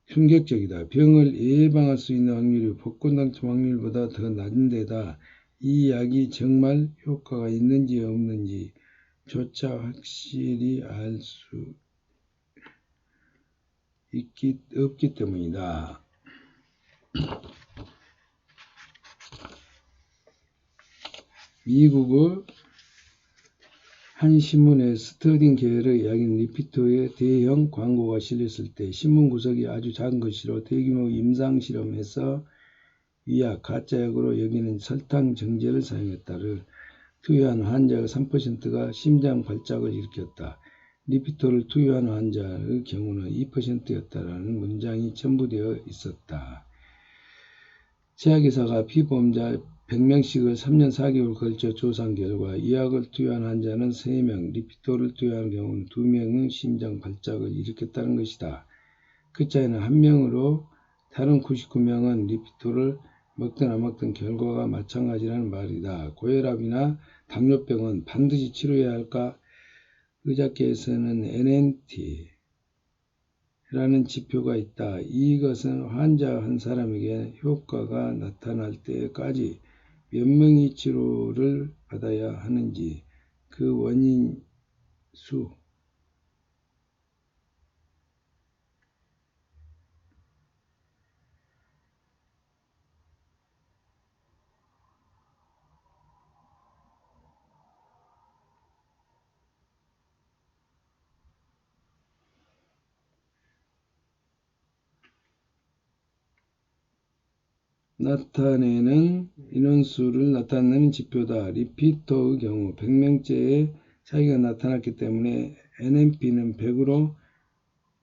충격적이다. 병을 예방할 수 있는 확률이 복권 당첨 확률보다 더 낮은 데다 이 약이 정말 효과가 있는지 없는지 조차 확실히 알 수 없기 때문이다. 미국의 한 신문에 스타딘 계열의 약인 리피토의 대형 광고가 실렸을 때 신문 구석이 아주 작은 글씨로 대규모 임상실험에서 위약, 가짜약으로 여기는 설탕 정제를 사용했다를 투여한 환자의 3%가 심장 발작을 일으켰다. 리피톨을 투여한 환자의 경우는 2%였다라는 문장이 첨부되어 있었다. 제약회사가 피보험자 100명씩을 3년 4개월 걸쳐 조사한 결과 이 약을 투여한 환자는 3명, 리피톨을 투여한 경우는 2명의 심장 발작을 일으켰다는 것이다. 그 차이는 1명으로 다른 99명은 리피톨을 먹든 안 먹든 결과가 마찬가지라는 말이다. 고혈압이나 당뇨병은 반드시 치료해야 할까? 의학계에서는 NNT라는 지표가 있다. 이것은 환자 한 사람에게 효과가 나타날 때까지 몇 명이 치료를 받아야 하는지 그 원인 수 나타내는 인원수를 나타내는 지표다. 리피터의 경우 100명째의 차이가 나타났기 때문에 NNP는 100으로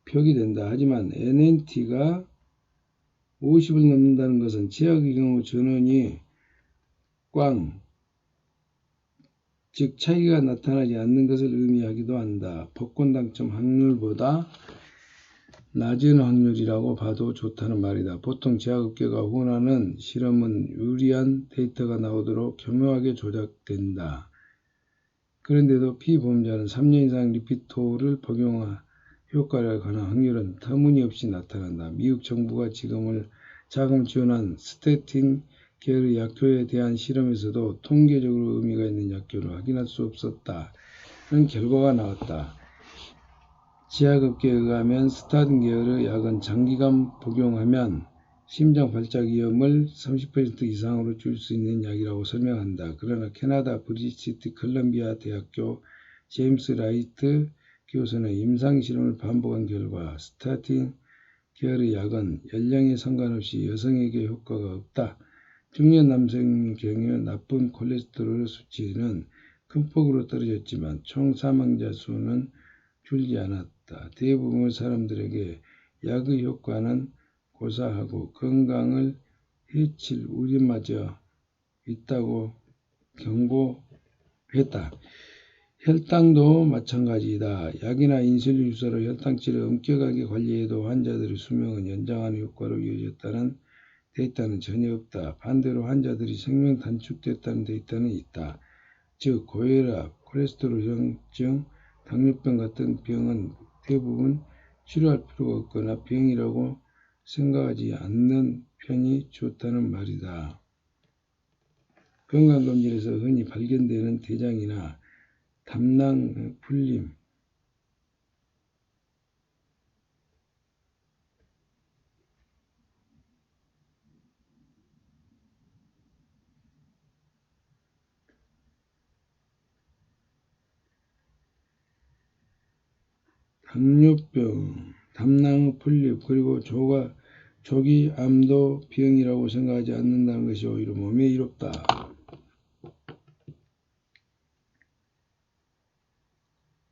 표기된다. 하지만 NNT가 50을 넘는다는 것은 제약의 경우 전원이 꽝, 즉 차이가 나타나지 않는 것을 의미하기도 한다. 복권 당첨 확률보다 낮은 확률이라고 봐도 좋다는 말이다. 보통 제약업계가 후원하는 실험은 유리한 데이터가 나오도록 교묘하게 조작된다. 그런데도 피보험자는 3년 이상 리피톨을 복용한 효과에 관한 확률은 터무니없이 나타난다. 미국 정부가 자금을 지원한 스태틴 계열의 약효에 대한 실험에서도 통계적으로 의미가 있는 약효를 확인할 수 없었다는 결과가 나왔다. 제약업계에 의하면 스타틴 계열의 약은 장기간 복용하면 심장 발작 위험을 30% 이상으로 줄 수 있는 약이라고 설명한다. 그러나 캐나다 브리티시 컬럼비아 대학교 제임스 라이트 교수는 임상실험을 반복한 결과 스타틴 계열의 약은 연령에 상관없이 여성에게 효과가 없다. 중년 남성의 경우 나쁜 콜레스테롤 수치는 큰 폭으로 떨어졌지만 총 사망자 수는 줄지 않았다. 대부분의 사람들에게 약의 효과는 고사하고 건강을 해칠 우려마저 있다고 경고했다. 혈당도 마찬가지이다. 약이나 인슐린 주사로 혈당치를 엄격하게 관리해도 환자들의 수명은 연장하는 효과로 이어졌다는 데이터는 전혀 없다. 반대로 환자들이 생명 단축됐다는 데이터는 있다. 즉 고혈압, 콜레스테롤증, 당뇨병 같은 병은 대부분 치료할 필요가 없거나 병이라고 생각하지 않는 편이 좋다는 말이다. 건강검진에서 흔히 발견되는 대장이나 담낭 풀림, 당뇨병, 담낭 풀림, 그리고 조기암도 병이라고 생각하지 않는다는 것이 오히려 몸에 이롭다.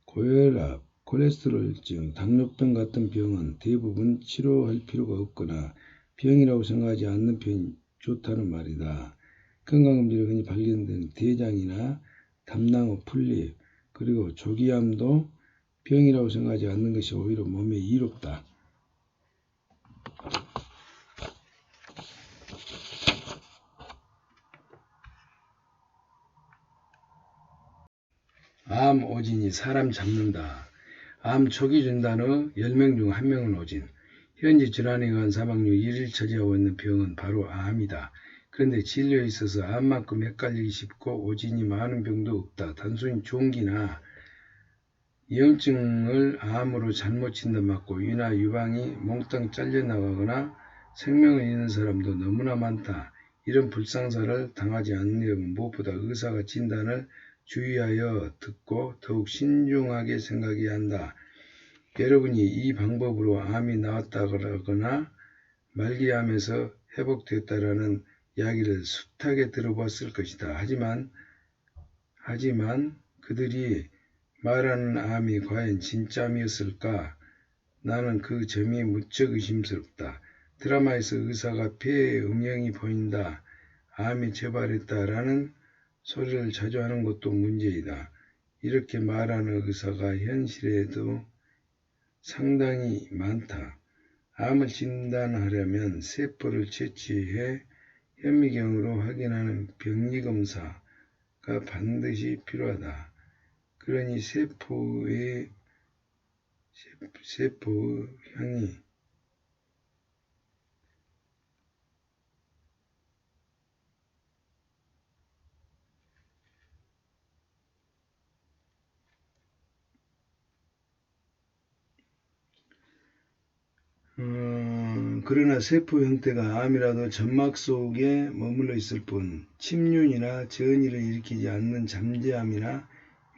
고혈압, 콜레스테롤증, 당뇨병 같은 병은 대부분 치료할 필요가 없거나 병이라고 생각하지 않는 편이 좋다는 말이다. 건강검진에 흔히 발견된 대장이나 담낭의 풀림, 그리고 조기암도 병이라고 생각하지 않는 것이 오히려 몸에 이롭다. 암 오진이 사람 잡는다. 암 초기 진단의 10명 중 1명은 오진. 현재 질환에 의한 사망률 1위를 차지하고 있는 병은 바로 암이다. 그런데 진료에 있어서 암만큼 헷갈리기 쉽고 오진이 많은 병도 없다. 단순히 종기나 위험증을 암으로 잘못 진단받고 위나 유방이 몽땅 잘려나가거나 생명을 잃는 사람도 너무나 많다. 이런 불상사를 당하지 않으려면 무엇보다 의사가 진단을 주의하여 듣고 더욱 신중하게 생각해야 한다. 여러분이 이 방법으로 암이 나았다거나 말기암에서 회복됐다라는 이야기를 숱하게 들어봤을 것이다. 하지만 그들이 말하는 암이 과연 진짜암이었을까? 나는 그 점이 무척 의심스럽다. 드라마에서 의사가 폐에 음영이 보인다, 암이 재발했다라는 소리를 자주 하는 것도 문제이다. 이렇게 말하는 의사가 현실에도 상당히 많다. 암을 진단하려면 세포를 채취해 현미경으로 확인하는 병리검사가 반드시 필요하다. 그러니 세포의 향이 그러나 세포 형태가 암이라도 점막 속에 머물러 있을 뿐 침륜이나 전이를 일으키지 않는 잠재암이나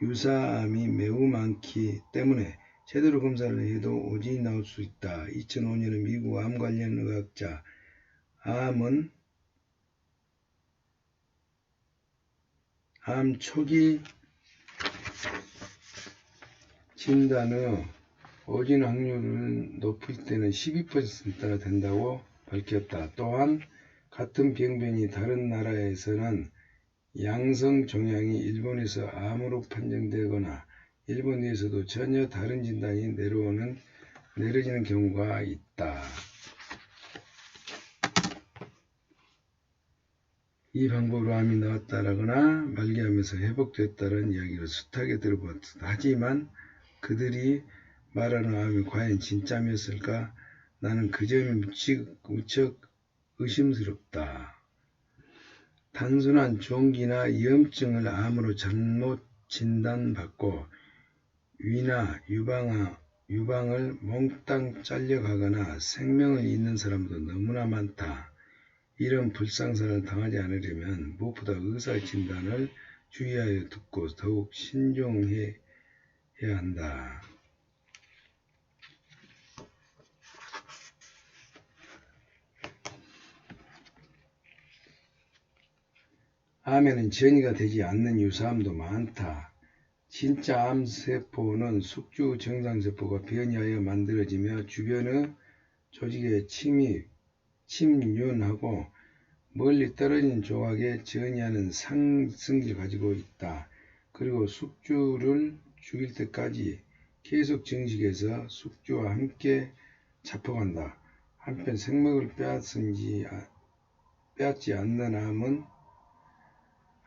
유사암이 매우 많기 때문에 제대로 검사를 해도 오진이 나올 수 있다. 2005년에 미국 암 관련 의학자 암 초기 진단 후 오진 확률은 높을 때는 12%나 된다고 밝혔다. 또한 같은 병변이 다른 나라에서는 양성 종양이 일본에서 암으로 판정되거나 일본 내에서도 전혀 다른 진단이 내려지는 경우가 있다. 이 방법으로 암이 나왔다라거나 말기암에서 회복됐다는 이야기를 숱하게 들어봤다. 하지만 그들이 말하는 암이 과연 진짜였을까? 나는 그 점이 무척 의심스럽다. 단순한 종기나 염증을 암으로 잘못 진단받고 위나 유방을 몽땅 잘려가거나 생명을 잃는 사람도 너무나 많다. 이런 불상사를 당하지 않으려면 무엇보다 의사 진단을 주의하여 듣고 더욱 신중해야 한다. 암에는 전이가 되지 않는 유사암도 많다. 진짜 암세포는 숙주 정상세포가 변이하여 만들어지며 주변의 조직에 침륜하고 멀리 떨어진 조각에 전이하는 상승기를 가지고 있다. 그리고 숙주를 죽일 때까지 계속 증식해서 숙주와 함께 잡혀간다. 한편 생명을 빼앗지 않는 암은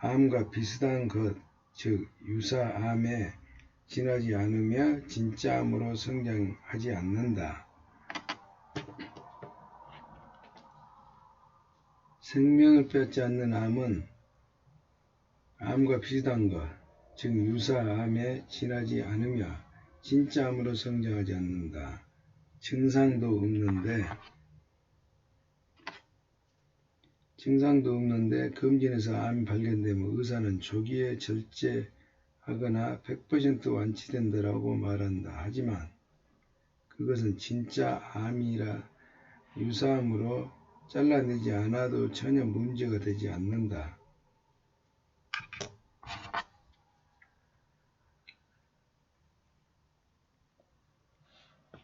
암과 비슷한 것, 즉 유사암에 지나지 않으며 진짜 암으로 성장하지 않는다. 생명을 빼앗지 않는 암은 암과 비슷한 것, 즉 유사암에 지나지 않으며 진짜 암으로 성장하지 않는다. 증상도 없는데 검진에서 암이 발견되면 의사는 조기에 절제하거나 100% 완치된다라고 말한다. 하지만 그것은 진짜 암이라 유사암으로 잘라내지 않아도 전혀 문제가 되지 않는다.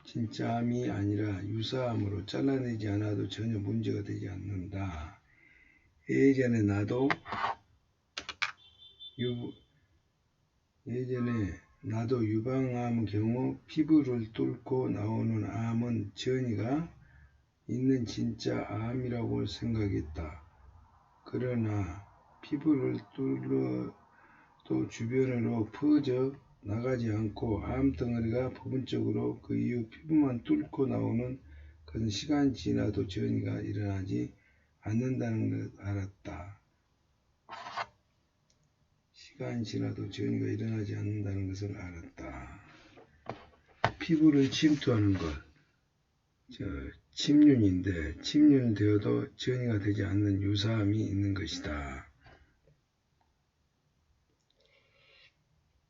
진짜 암이 아니라 유사암으로 잘라내지 않아도 전혀 문제가 되지 않는다. 예전에 나도 유방암 경우 피부를 뚫고 나오는 암은 전이가 있는 진짜 암이라고 생각했다. 그러나 피부를 뚫어도 주변으로 퍼져 나가지 않고 암덩어리가 부분적으로 그 이후 피부만 뚫고 나오는 것은 시간이 지나도 전이가 일어나지 않는다는 걸 알았다. 시간이 지나도 전이가 일어나지 않는다는 것을 알았다. 피부를 침투하는 것, 침륜인데 침륜되어도 전이가 되지 않는 유사암이 있는 것이다.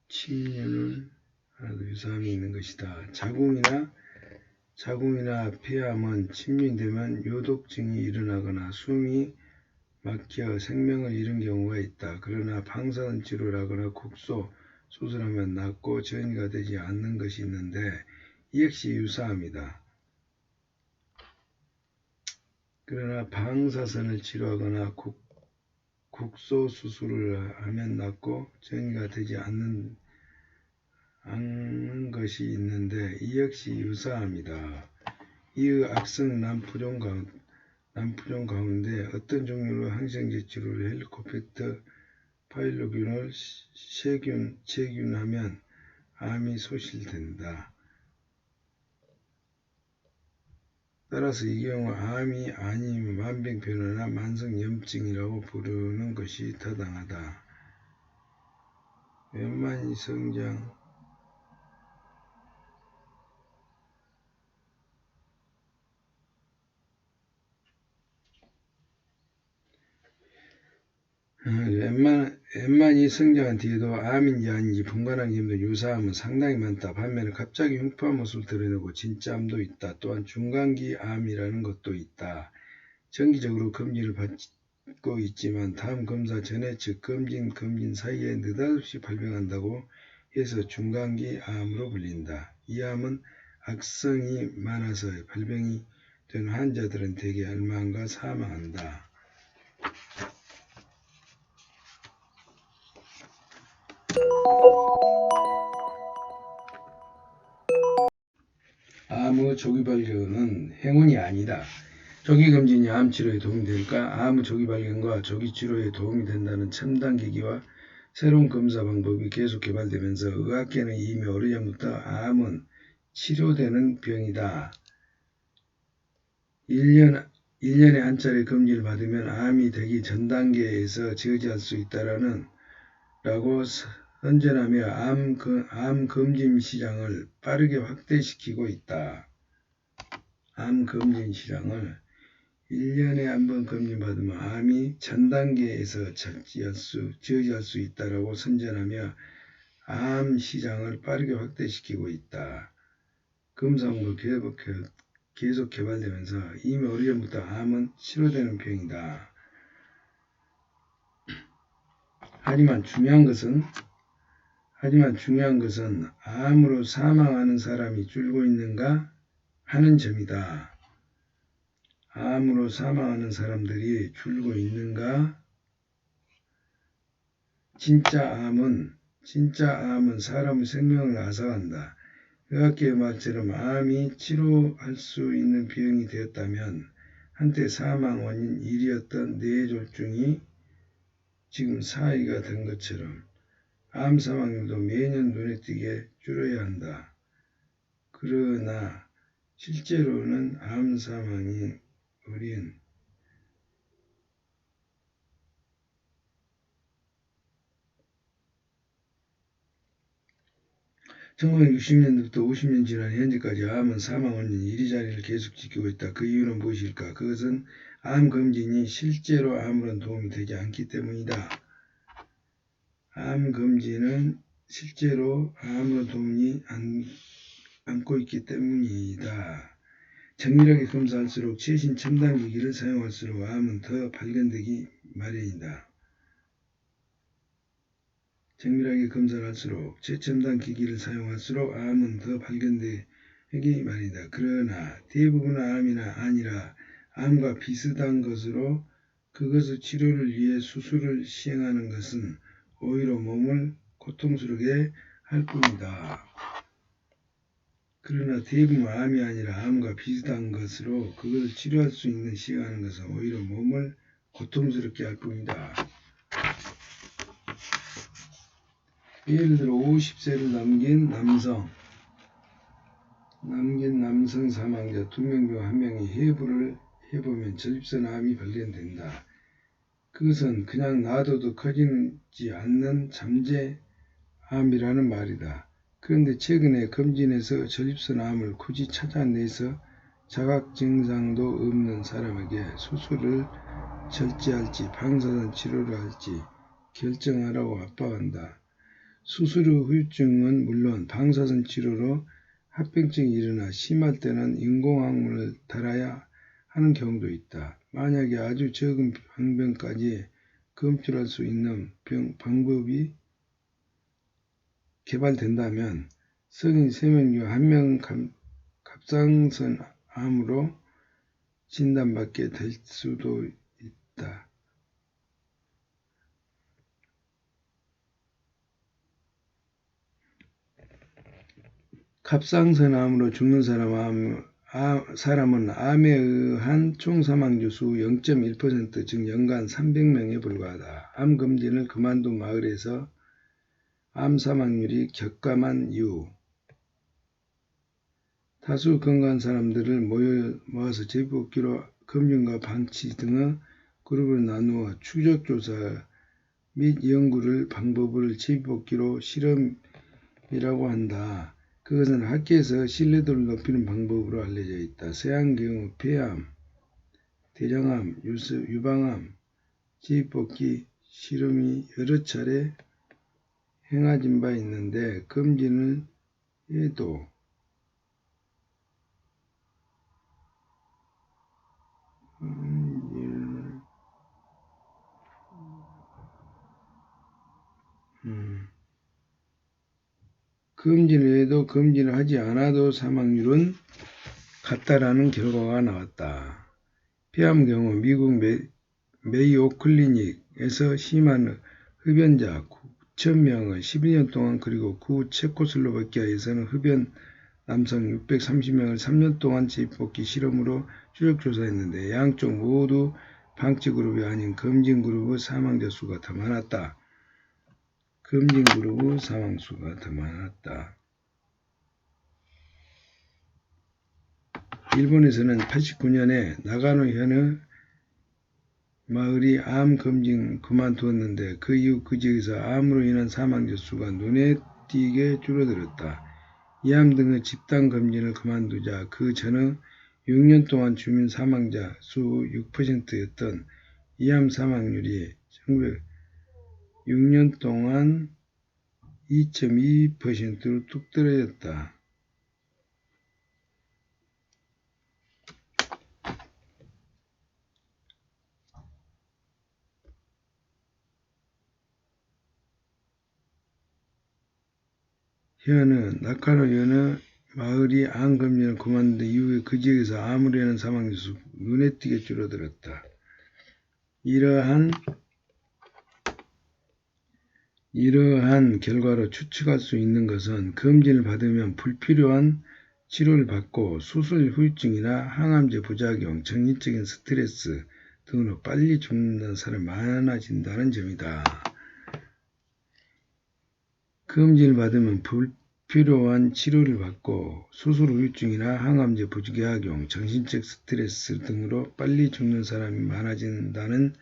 침륜을 하나도 유사암이 있는 것이다. 자궁이나 폐암은 침륜되면 요독증이 일어나거나 숨이 막혀 생명을 잃은 경우가 있다. 그러나 방사선 치료를 하거나 국소 수술하면 낫고 전이가 되지 않는 것이 있는데 이 역시 유사합니다. 그러나 방사선을 치료하거나 국소 수술을 하면 낫고 전이가 되지 않는 것이 있는데 이 역시 유사합니다. 이의 악성 난푸종 가운데 어떤 종류로 항생제 치료를 헬리코백터 파일로균을 재균하면 암이 소실된다. 따라서 이 경우 암이 아닌 만병변화나 만성염증이라고 부르는 것이 타당하다. 웬만히 성장 웬만히 성장한 뒤에도 암인지 아닌지 분간하기 힘든 유사암은 상당히 많다. 반면에 갑자기 흉포한 모습을 드러내고 진짜 암도 있다. 또한 중간기 암이라는 것도 있다. 정기적으로 검진을 받고 있지만 다음 검사 전에 즉 검진 사이에 느닷없이 발병한다고 해서 중간기 암으로 불린다. 이 암은 악성이 많아서 발병이 된 환자들은 대개 멸망과 사망한다. 암의 조기 발견은 행운이 아니다. 조기 검진이 암 치료에 도움이 될까? 암의 조기 발견과 조기 치료에 도움이 된다는 첨단 기기와 새로운 검사 방법이 계속 개발되면서 의학계는 이미 오래전부터 암은 치료되는 병이다. 1년에 한 차례 검진을 받으면 암이 되기 전 단계에서 제어할 수 있다라고 선전하며 암 검진 시장을 빠르게 확대시키고 있다. 암 검진 시장을 1년에 한 번 검진 받으면 암이 전 단계에서 저지할 수 있다라고 선전하며 암 시장을 빠르게 확대시키고 있다. 검사방법 계속 개발되면서 이미 오래전부터 암은 치료되는 병이다. 하지만 중요한 것은 암으로 사망하는 사람이 줄고 있는가 하는 점이다. 암으로 사망하는 사람들이 줄고 있는가? 진짜 암은 사람의 생명을 앗아간다. 의학계의 말처럼 암이 치료할 수 있는 병이 되었다면 한때 사망 원인 1위였던 뇌졸중이 지금 4위가 된 것처럼 암 사망률도 매년 눈에 띄게 줄어야 한다. 그러나 실제로는 암 사망이 우린 1960년부터 50년 지난 현재까지 암은 사망 원인 1위 자리를 계속 지키고 있다. 그 이유는 무엇일까? 그것은 암 검진이 실제로 아무런 도움이 되지 않기 때문이다. 암 검진은 실제로 아무런 도움이 않고 있기 때문이다. 정밀하게 검사할수록 최신 첨단 기기를 사용할수록 암은 더 발견되기 마련이다. 정밀하게 검사를 할수록 최첨단 기기를 사용할수록 암은 더 발견되기 마련이다. 그러나 대부분의 암이 아니라 암과 비슷한 것으로 그것의 치료를 위해 수술을 시행하는 것은 오히려 몸을 고통스럽게 할 뿐이다. 그러나 대부분 암이 아니라 암과 비슷한 것으로 그것을 치료할 수 있는 시행하는 것은 오히려 몸을 고통스럽게 할 뿐이다. 예를 들어 50세를 넘긴 남성 사망자 2명 중 1명이 해부를 해보면 전립선 암이 발견된다. 그것은 그냥 놔둬도 커지지 않는 잠재암이라는 말이다. 그런데 최근에 검진에서 전립선 암을 굳이 찾아내서 자각 증상도 없는 사람에게 수술을 절제할지 방사선 치료를 할지 결정하라고 압박한다. 수술 후 후유증은 물론 방사선 치료로 합병증이 일어나 심할 때는 인공항문을 달아야 하는 경우도 있다. 만약에 아주 적은 방병까지 검출할 수 있는 방법이 개발된다면 성인 3명 중 1명 갑상선암으로 진단받게 될 수도 있다. 갑상선암으로 죽는 사람은 암에 의한 총 사망자 수 0.1%, 즉 연간 300명에 불과하다. 암 검진을 그만둔 마을에서 암 사망률이 격감한 이유. 다수 건강한 사람들을 모아서 제비뽑기로 검진과 방치 등의 그룹을 나누어 추적조사 및 연구를 방법을 제비뽑기로 실험이라고 한다. 그것은 학계에서 신뢰도를 높이는 방법으로 알려져 있다. 서양 경우 폐암, 대장암, 유방암, 제비뽑기 실험이 여러 차례 행해진 바 있는데 검진을 해도 검진을 해도 검진을 하지 않아도 사망률은 같다라는 결과가 나왔다. 폐암 경우 미국 메이오 클리닉에서 심한 흡연자 9,000명을 12년 동안 그리고 체코슬로바키아에서는 흡연 남성 630명을 3년 동안 제비뽑기 실험으로 추적조사했는데 양쪽 모두 방치 그룹이 아닌 검진 그룹의 사망자 수가 더 많았다. 검진 그룹의 사망수가 더 많았다. 일본에서는 89년에 나가노 현의 마을이 암 검진 그만두었는데 그 이후 그 지역에서 암으로 인한 사망자 수가 눈에 띄게 줄어들었다. 이암 등의 집단 검진을 그만두자 그 전의 6년 동안 주민 사망자 수 6%였던 이암 사망률이 6년 동안 2.2%로 뚝 떨어졌다. 나카노 현의 마을이 암 검진을 그만둔 이후에 그 지역에서 암으로 인한 사망자 수 눈에 띄게 줄어들었다. 이러한 결과로 추측할 수 있는 것은 검진을 받으면 불필요한 치료를 받고 수술 후유증이나 항암제 부작용, 정신적인 스트레스 등으로 빨리 죽는다는 사람이 많아진다는 점이다. 검진을 받으면 불필요한 치료를 받고 수술 후유증이나 항암제 부작용, 정신적 스트레스 등으로 빨리 죽는 사람이 많아진다는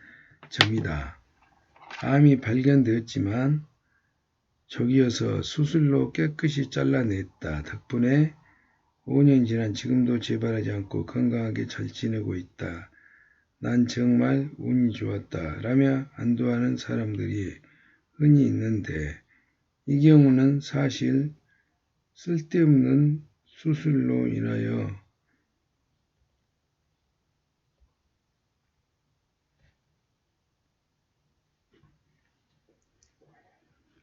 점이다. 암이 발견되었지만 초기여서 수술로 깨끗이 잘라냈다. 덕분에 5년이 지난 지금도 재발하지 않고 건강하게 잘 지내고 있다. 난 정말 운이 좋았다. 라며 안도하는 사람들이 흔히 있는데 이 경우는 사실 쓸데없는 수술로 인하여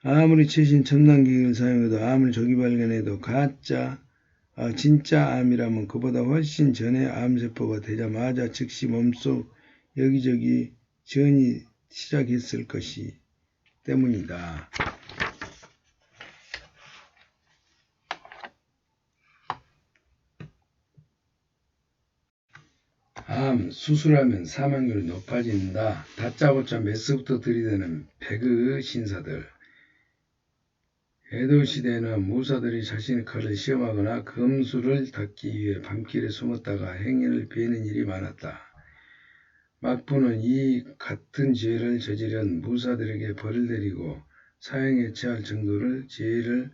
아무리 최신 첨단기기를 사용해도 암을 조기 발견해도 진짜 암이라면 그보다 훨씬 전에 암세포가 되자마자 즉시 몸속 여기저기 전이 시작했을 것이 때문이다. 암 수술하면 사망률이 높아진다. 다짜고짜 메스부터 들이대는 배그 신사들. 에도시대에는 무사들이 자신의 칼을 시험하거나 검수를 닦기 위해 밤길에 숨었다가 행인을 베는 일이 많았다. 막부는 이 같은 죄를 저지른 무사들에게 벌을 내리고 사형에 처할 정도를 죄를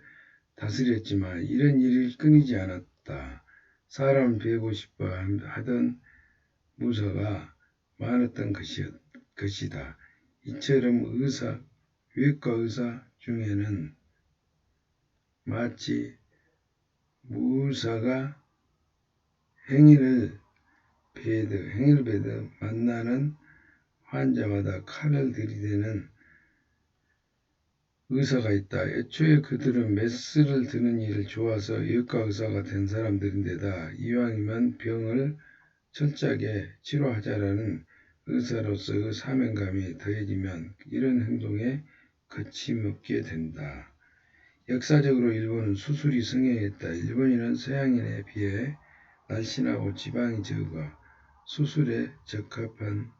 다스렸지만 이런 일이 끊이지 않았다. 사람을 베고 싶어 하던 무사가 많았던 것이다. 이처럼 외과 의사 중에는 마치 무사가 행인을 행일베드 만나는 환자마다 칼을 들이대는 의사가 있다. 애초에 그들은 메스를 드는 일을 좋아서 의과 의사가 된 사람들인데다 이왕이면 병을 철저하게 치료하자라는 의사로서의 사명감이 더해지면 이런 행동에 거침없게 된다. 역사적으로 일본은 수술이 성행했다. 일본인은 서양인에 비해 날씬하고 지방이 적어 수술에 적합한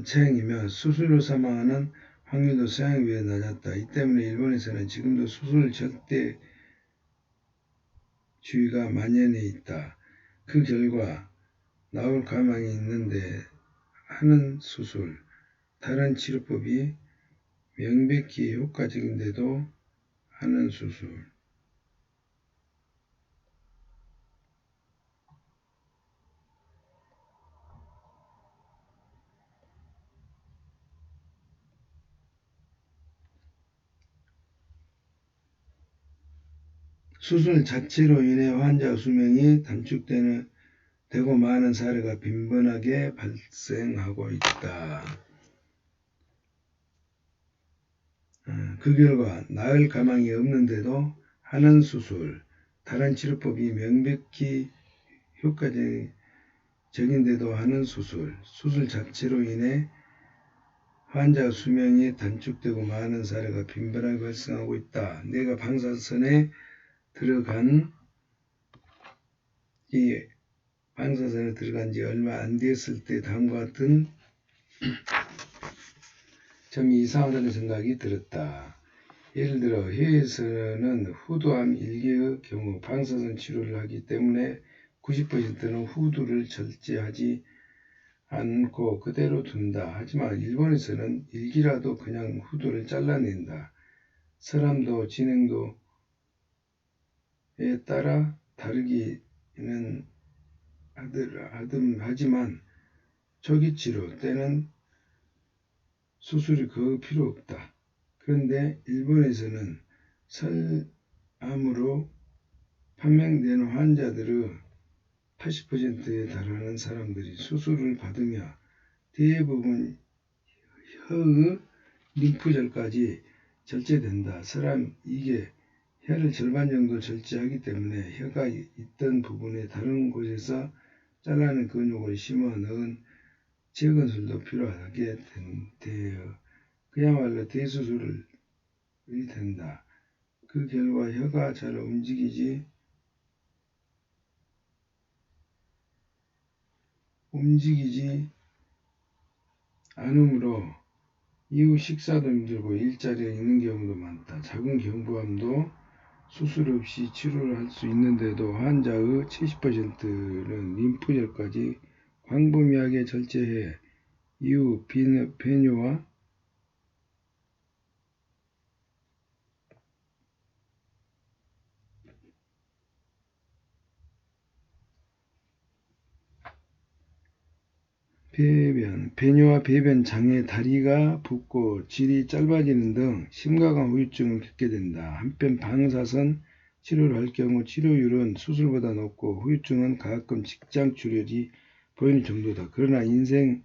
체형이며 수술로 사망하는 확률도 서양에 비해 낮았다. 이 때문에 일본에서는 지금도 수술 절대주의가 만연해 있다. 그 결과 나올 가망이 있는데 하는 수술, 다른 치료법이 명백히 효과적인데도 하는 수술. 수술 자체로 인해 환자 수명이 단축되고 많은 사례가 빈번하게 발생하고 있다. 그 결과 나을 가망이 없는데도 하는 수술, 다른 치료법이 명백히 효과적인데도 하는 수술, 수술 자체로 인해 환자 수명이 단축되고 많은 사례가 빈번하게 발생하고 있다. 내가 방사선에 들어간 지 얼마 안 되었을 때 다음과 같은 점이 이상하다는 생각이 들었다. 예를 들어 해외에서는 후두암 1기의 경우 방사선 치료를 하기 때문에 90%는 후두를 절제하지 않고 그대로 둔다. 하지만 일본에서는 1기라도 그냥 후두를 잘라낸다. 사람도 진행도에 따라 다르기는 하지만 초기 치료 때는 수술이 거의 필요 없다. 그런데 일본에서는 설암으로 판명되는 환자들의 80%에 달하는 사람들이 수술을 받으며 대부분 혀의 림프절까지 절제된다. 이게 혀를 절반 정도 절제하기 때문에 혀가 있던 부분에 다른 곳에서 잘라낸 근육을 심어 넣은 재건술도 필요하게 되어 그야말로 대수술이 된다. 그 결과 혀가 잘 움직이지 않으므로 이후 식사도 힘들고 일자리에 있는 경우도 많다. 작은 경부암도 수술 없이 치료를 할 수 있는데도 환자의 70%는 림프절까지 광범위하게 절제해 이후 배뇨와 배변 장애, 다리가 붓고 질이 짧아지는 등 심각한 후유증을 겪게 된다. 한편 방사선 치료를 할 경우 치료율은 수술보다 높고 후유증은 가끔 직장 출혈이 보이는 정도다. 그러나 인생과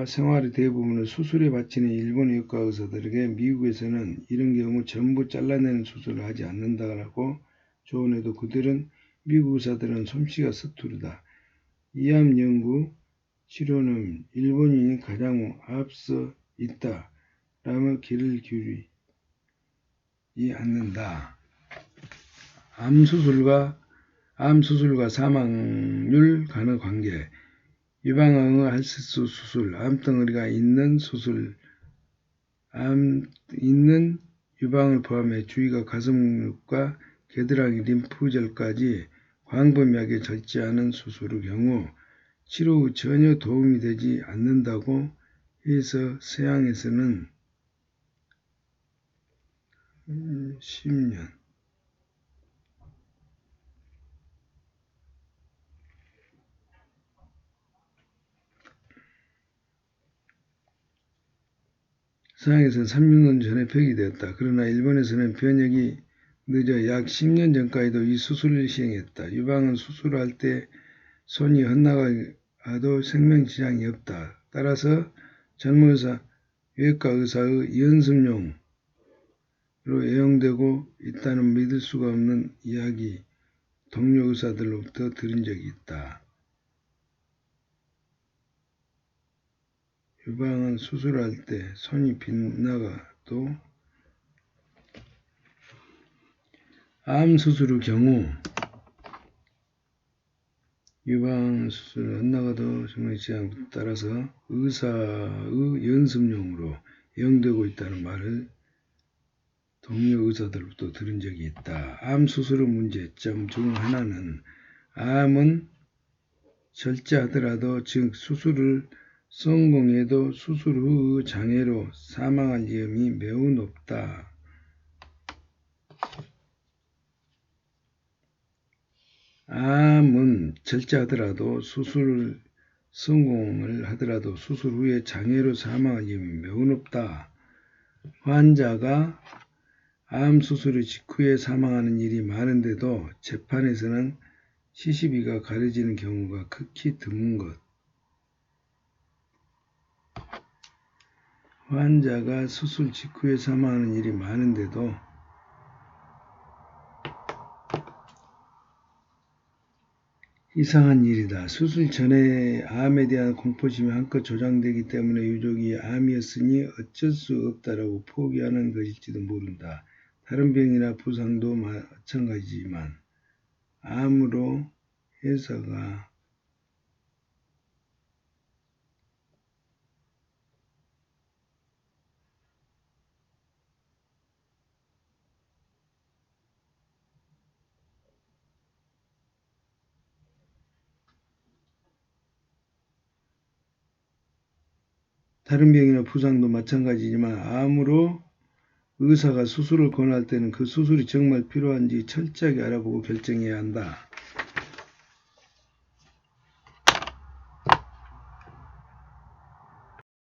생활의 대부분을 수술에 바치는 일본 의과 의사들에게 미국에서는 이런 경우 전부 잘라내는 수술을 하지 않는다라고 조언해도 그들은 미국 의사들은 솜씨가 서투르다. 이암 연구 치료는 일본인이 가장 앞서 있다라며 귀를 기울이지 않는다. 암 수술과 사망률 간의 관계. 유방암의 할세스 수술, 암덩어리가 있는 수술, 암 있는 유방을 포함해 주위가 가슴근육과 겨드랑이 림프절까지 광범위하게 절제하는 수술의 경우 치료 후 전혀 도움이 되지 않는다고 해서 서양에서는 10년 서양에서는 3~6년 전에 폐기되었다. 그러나 일본에서는 변혁이 늦어 약 10년 전까지도 이 수술을 시행했다. 유방은 수술할 때 손이 헛나가도 생명지장이 없다. 따라서 젊은 외과 의사의 연습용으로 애용되고 있다는 믿을 수가 없는 이야기 동료 의사들로부터 들은 적이 있다. 유방은 수술할 때 손이 빗나가도 암 수술의 경우 유방 수술은 빗나가도 생명지장에 따라서 의사의 연습용으로 애용되고 있다는 말을 동료 의사들로부터 들은 적이 있다. 암 수술의 문제점 중 하나는 암은 절제하더라도 즉 수술을 성공해도 수술 후 장애로 사망할 위험이 매우 높다. 암은 절제하더라도 수술을 성공을 하더라도 수술 후에 장애로 사망할 위험이 매우 높다. 환자가 암 수술 직후에 사망하는 일이 많은데도 재판에서는 시시비가 가려지는 경우가 극히 드문 것. 환자가 수술 직후에 사망하는 일이 많은데도 이상한 일이다. 수술 전에 암에 대한 공포심이 한껏 조장되기 때문에 유족이 암이었으니 어쩔 수 없다라고 포기하는 것일지도 모른다. 다른 병이나 부상도 마찬가지지만 암으로 회사가 다른 병이나 부상도 마찬가지지만 암으로 의사가 수술을 권할 때는 그 수술이 정말 필요한지 철저하게 알아보고 결정해야 한다.